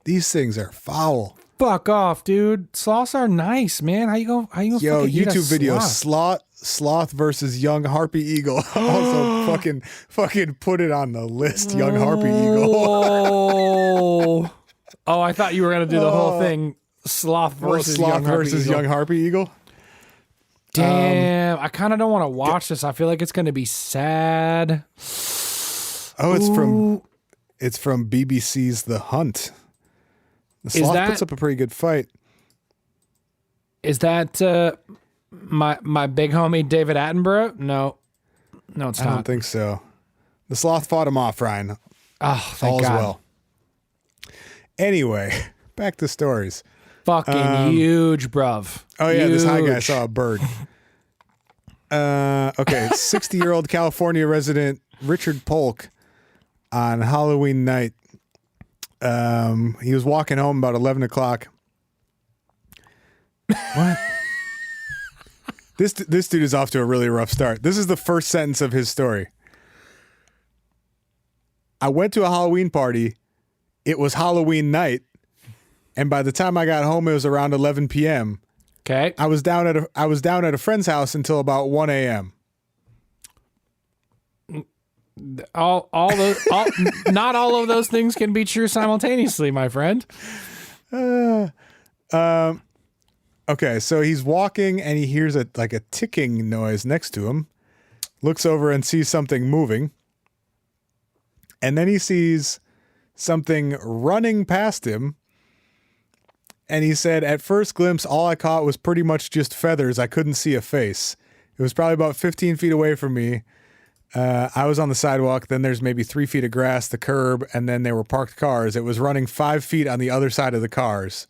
These things are foul. Fuck off, dude. Sloths are nice, man. How you gonna Yo, fucking eat a YouTube video sloth? sloth versus young harpy eagle. Also fucking put it on the list, young harpy eagle. Oh, I thought you were gonna do the whole thing. Sloth versus young harpy eagle. Damn, I kind of don't want to watch this. I feel like it's going to be sad. Oh, it's from BBC's The Hunt. The sloth puts up a pretty good fight. Is that my big homie David Attenborough? No, it's not. I don't think so. The sloth fought him off, Ryan. Oh, thank All's God. well. Anyway, back to stories. Fucking huge, bruv. Oh, yeah, huge. This high guy saw a bird. Okay, 60-year-old California resident Richard Polk on Halloween night. He was walking home about 11 o'clock. What? This dude is off to a really rough start. This is the first sentence of his story. I went to a Halloween party. It was Halloween night. And by the time I got home, it was around 11 p.m. Okay. I was down at a friend's house until about 1 a.m. Not all of those things can be true simultaneously, my friend. Okay, so he's walking and he hears a ticking noise next to him. Looks over and sees something moving. And then he sees something running past him. And he said, at first glimpse, all I caught was pretty much just feathers. I couldn't see a face. It was probably about 15 feet away from me. I was on the sidewalk. Then there's maybe 3 feet of grass, the curb, and then there were parked cars. It was running 5 feet on the other side of the cars.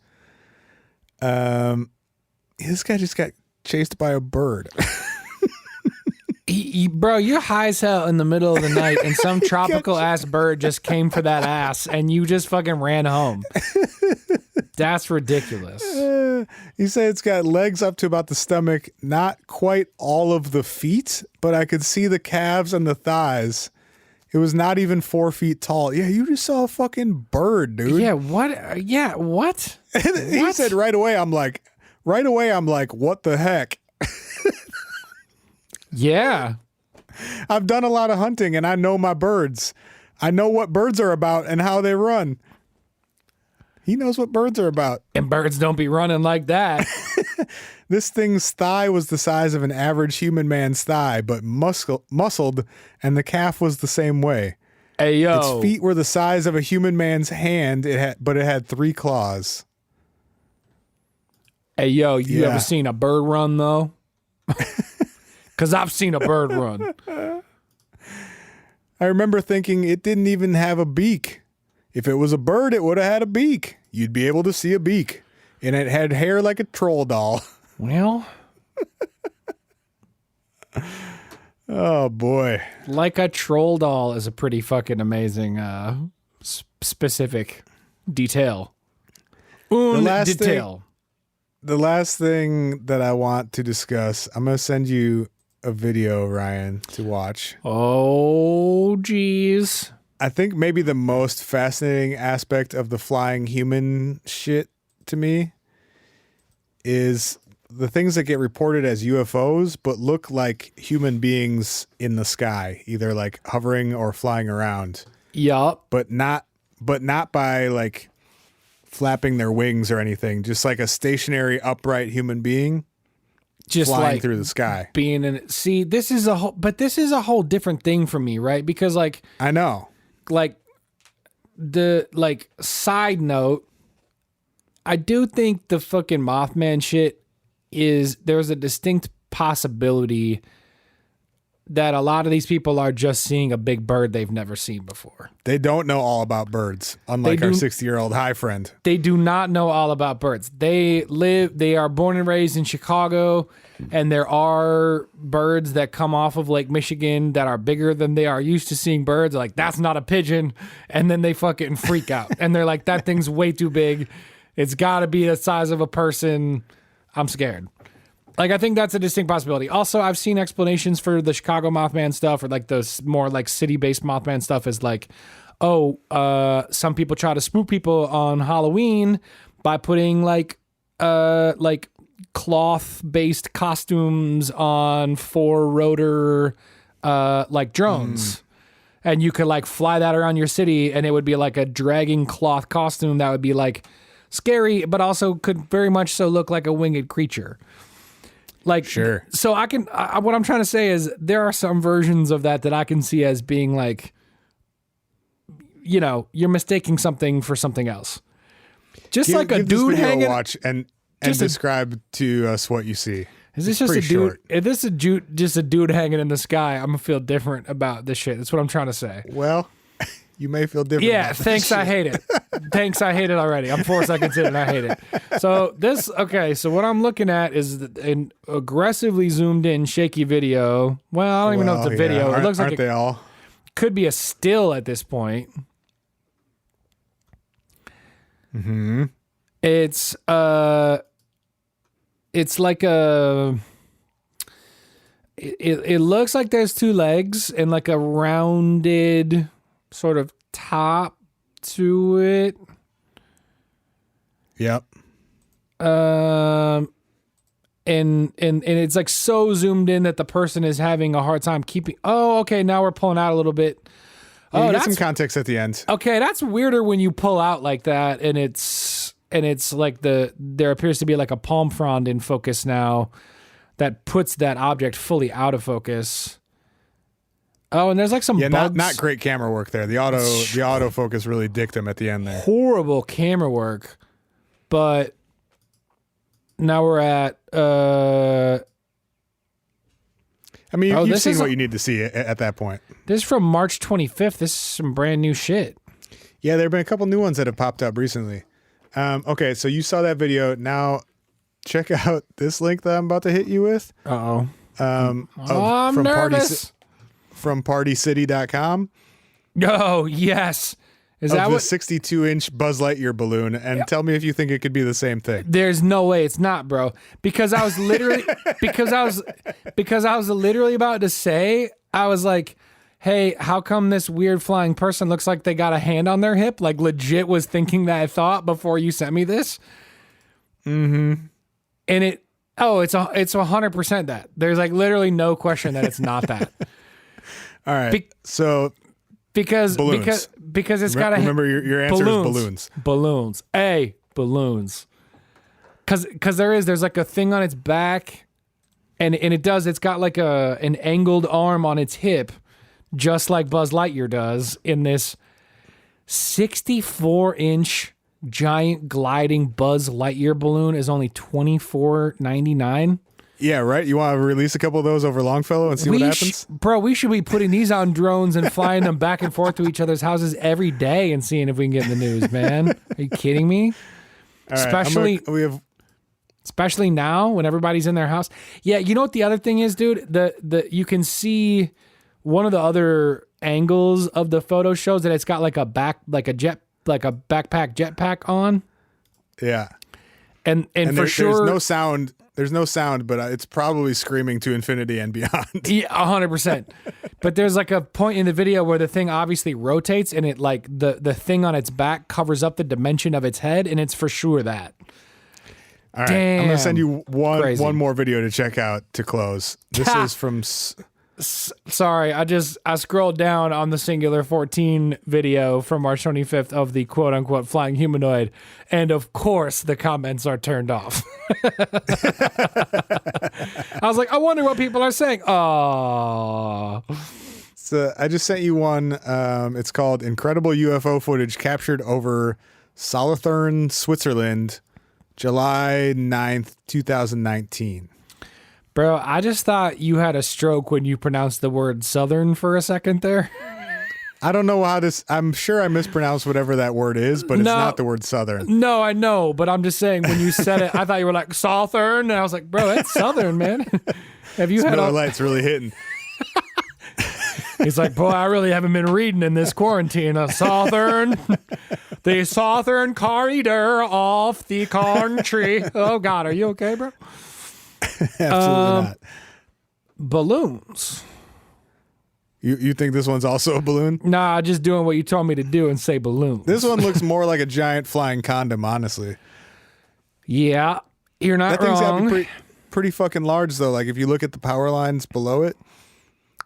This guy just got chased by a bird. Bro, you're high as hell in the middle of the night, and some tropical ass bird just came for that ass, and you just fucking ran home. That's ridiculous. He said it's got legs up to about the stomach, not quite all of the feet, but I could see the calves and the thighs. It was not even 4 feet tall. Yeah, you just saw a fucking bird, dude. Yeah, what? Yeah, what? He said right away, I'm like, what the heck? Yeah. I've done a lot of hunting and I know my birds. I know what birds are about and how they run. He knows what birds are about. And birds don't be running like that. This thing's thigh was the size of an average human man's thigh, but muscled, and the calf was the same way. Hey, yo. Its feet were the size of a human man's hand, but it had 3 claws. Hey, yo, you ever seen a bird run, though? Because I've seen a bird run. I remember thinking it didn't even have a beak. If it was a bird, it would have had a beak. You'd be able to see a beak. And it had hair like a troll doll. Well. Oh, boy. Like a troll doll is a pretty fucking amazing specific detail. The last thing that I want to discuss, I'm going to send you a video, Ryan, to watch. Oh, geez. I think maybe the most fascinating aspect of the flying human shit to me is the things that get reported as UFOs, but look like human beings in the sky, either like hovering or flying around. Yup. But not but not by like flapping their wings or anything. Just like a stationary, upright human being, just flying like through the sky. Being in it. See, this is a whole different thing for me, right? Because like I know, like the like side note, I do think the fucking Mothman shit there's a distinct possibility that a lot of these people are just seeing a big bird they've never seen before. they don't know all about birds, unlike our 60-year-old high friend. They do not know all about birds. They are born and raised in Chicago, and there are birds that come off of Lake Michigan that are bigger than they are used to seeing birds. They're like, that's not a pigeon. And then they fucking freak out. And they're like, that thing's way too big. It's got to be the size of a person. I'm scared. Like, I think that's a distinct possibility. Also, I've seen explanations for the Chicago Mothman stuff, or like the more like city-based Mothman stuff is like, some people try to spook people on Halloween by putting like cloth-based costumes on 4-rotor like drones. And you could like fly that around your city, and it would be like a dragging cloth costume that would be like scary, but also could very much so look like a winged creature. Like, Sure. So what I'm trying to say is there are some versions of that I can see as being like, you know, you're mistaking something for something else. Just like a dude hanging. Watch and describe to us what you see. Is this just a dude? Short. If this is just a dude hanging in the sky, I'm gonna feel different about this shit. That's what I'm trying to say. Well, you may feel different. Yeah, about thanks. I hate it. Thanks, I hate it already. I'm 4 seconds in and I hate it. So so what I'm looking at is an aggressively zoomed in shaky video. Well, I don't even know if it's a video. It looks like they all? Could be a still at this point. Mm-hmm. It's like it looks like there's 2 legs and like a rounded sort of top to it. Yep. And it's like so zoomed in that the person is having a hard time keeping. Oh, okay. Now we're pulling out a little bit. You get some context at the end. Okay, that's weirder when you pull out like that, and it's like there appears to be like a palm frond in focus now that puts that object fully out of focus. Oh, and there's like some bugs. Not great camera work there. The autofocus really dicked him at the end there. Horrible camera work. But now we're at I mean, you've seen what you need to see at that point. This is from March 25th. This is some brand new shit. Yeah, there have been a couple new ones that have popped up recently. Okay, so you saw that video. Now check out this link that I'm about to hit you with. Uh-oh. I'm from nervous. From partycity.com. Oh, yes. Is that the what 62-inch Buzz Lightyear balloon? And tell me if you think it could be the same thing. There's no way it's not, bro. Because I was literally because I was literally about to say, I was like, hey, how come this weird flying person looks like they got a hand on their hip? Like legit was thinking that thought before you sent me this. Mm-hmm. And it's 100% that. There's like literally no question that it's not that. All right. Because it's got to remember your answer is balloons. Balloons. Balloons. Because there's like a thing on its back, and it's got like an angled arm on its hip, just like Buzz Lightyear does in this 64-inch giant gliding Buzz Lightyear balloon is only $24.99. Yeah, right? You want to release a couple of those over Longfellow and see what happens? Bro, we should be putting these on drones and flying them back and forth to each other's houses every day and seeing if we can get in the news, man. Are you kidding me? All right, Especially now when everybody's in their house. Yeah, you know what the other thing is, dude? You can see one of the other angles of the photo shows that it's got like a backpack jetpack on. Yeah. And for sure there's no sound. There's no sound, but it's probably screaming to infinity and beyond. Yeah, 100%. But there's like a point in the video where the thing obviously rotates, and it like the thing on its back covers up the dimension of its head, and it's for sure that. All right, I'm gonna send you one more video to check out to close. This is from Sorry, I scrolled down on the Singular 14 video from March 25th of the quote unquote flying humanoid, and of course the comments are turned off. I was like, I wonder what people are saying. Oh. So I just sent you one. It's called "Incredible UFO Footage Captured Over Solothurn, Switzerland, July 9th, 2019." Bro, I just thought you had a stroke when you pronounced the word Southern for a second there. I don't know how this. I'm sure I mispronounced whatever that word is, but it's not the word Southern. No, I know, but I'm just saying when you said it, I thought you were like Southern, and I was like, bro, that's Southern, man. Have you had Miller Lite's really hitting? He's like, boy, I really haven't been reading in this quarantine. The Southern corridor off the country. Oh God, are you okay, bro? Absolutely not. Balloons. You think this one's also a balloon? Nah, just doing what you told me to do and say balloons. This one looks more like a giant flying condom, honestly. Yeah, you're not That thing's wrong. got to be pretty fucking large, though. Like if you look at the power lines below it.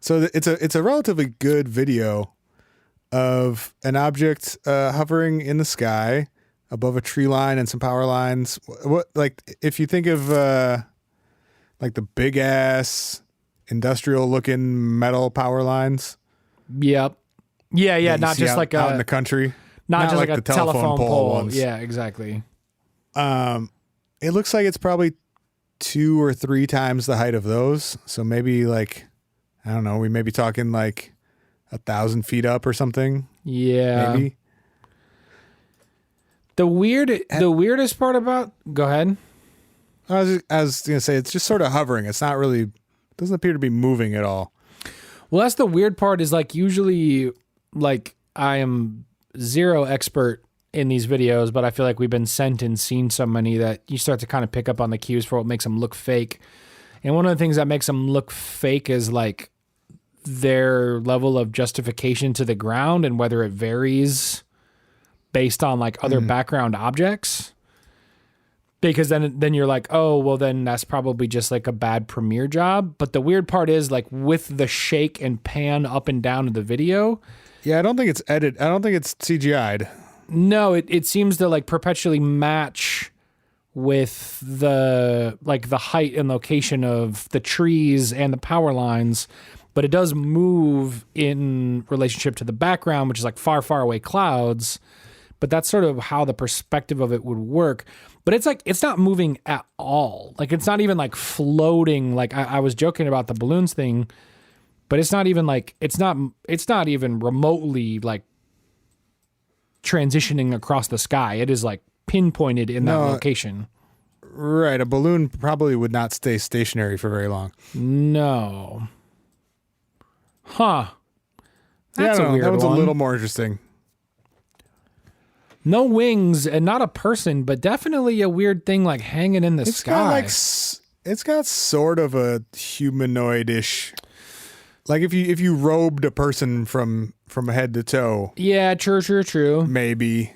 So it's a relatively good video of an object hovering in the sky above a tree line and some power lines. What, like if you think of like the big ass industrial looking metal power lines. Yep. Yeah. Not just like out in the country. not just like a the telephone pole. ones. Yeah, exactly. It looks like it's probably 2 or 3 times the height of those. So maybe like, I don't know, we may be talking like 1,000 feet up or something. Yeah. Maybe. The weirdest part about, go ahead. I was going to say, it's just sort of hovering. It's not really, doesn't appear to be moving at all. Well, that's the weird part is like usually like I am zero expert in these videos, but I feel like we've been sent and seen so many that you start to kind of pick up on the cues for what makes them look fake. And one of the things that makes them look fake is like their level of justification to the ground and whether it varies based on like other background objects. Because then you're like, oh, well, then that's probably just like a bad premiere job. But the weird part is like with the shake and pan up and down of the video. Yeah, I don't think it's edited. I don't think it's CGI'd. No, it seems to like perpetually match with the like the height and location of the trees and the power lines. But it does move in relationship to the background, which is like far, far away clouds. But that's sort of how the perspective of it would work. But it's like, it's not moving at all. Like, it's not even like floating. Like I was joking about the balloons thing, but it's not even like, it's not even remotely like transitioning across the sky. It is like pinpointed in that location. Right. A balloon probably would not stay stationary for very long. No. Huh. I That's don't a know. weird That one's one. a little more interesting. No wings and not a person, but definitely a weird thing like hanging in the sky. It's got sort of a humanoid-ish. Like if you robed a person from head to toe. Yeah, true. Maybe.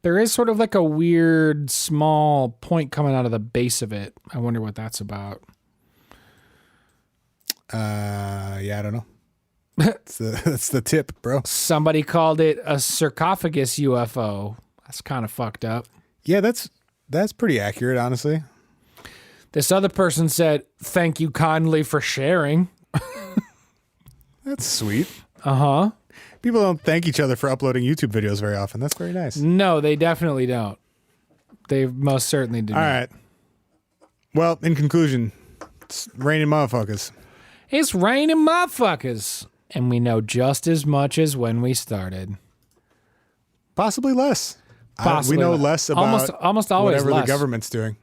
There is sort of like a weird small point coming out of the base of it. I wonder what that's about. Yeah, I don't know. That's the tip, bro. Somebody called it a sarcophagus UFO. That's kind of fucked up. Yeah, that's pretty accurate, honestly. This other person said, "Thank you kindly for sharing." That's sweet. Uh-huh. People don't thank each other for uploading YouTube videos very often. That's very nice. No, they definitely don't. They most certainly do. All not. right. Well, in conclusion, it's raining motherfuckers. It's raining motherfuckers. And we know just as much as when we started. Possibly less. Possibly we know less about almost always whatever less. the government's doing.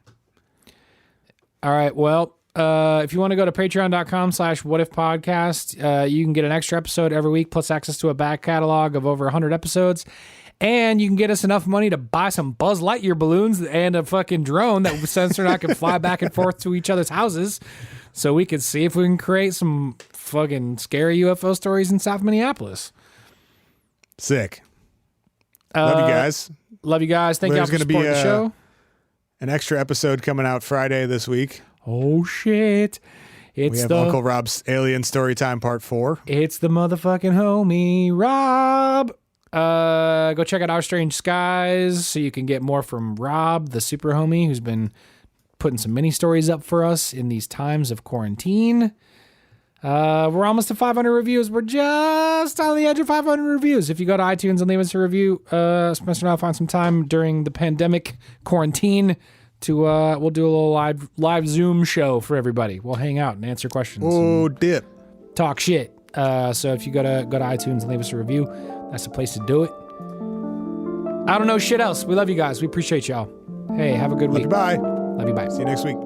All right. Well, if you want to go to patreon.com/whatifpodcast, you can get an extra episode every week, plus access to a back catalog of over 100 episodes. And you can get us enough money to buy some Buzz Lightyear balloons and a fucking drone that Sensor and I can fly back and forth to each other's houses so we can see if we can create some fucking scary UFO stories in South Minneapolis. Sick. Love you guys. Love you guys. Thank you all for supporting the show. An extra episode coming out Friday this week. Oh, shit. It's We have Uncle Rob's Alien Storytime Part 4. It's the motherfucking homie, Rob. Go check out Our Strange Skies so you can get more from Rob, the super homie, who's been putting some mini stories up for us in these times of quarantine. We're almost to 500 reviews. We're just on the edge of 500 reviews. If you go to iTunes and leave us a review, Spencer and I'll find some time during the pandemic quarantine to we'll do a little live Zoom show for everybody. We'll hang out and answer questions. Oh, dip. Talk shit. So if you go to iTunes and leave us a review, that's the place to do it. I don't know shit else. We love you guys. We appreciate y'all. Hey, have a good week. Bye. Love you. Bye. See you next week.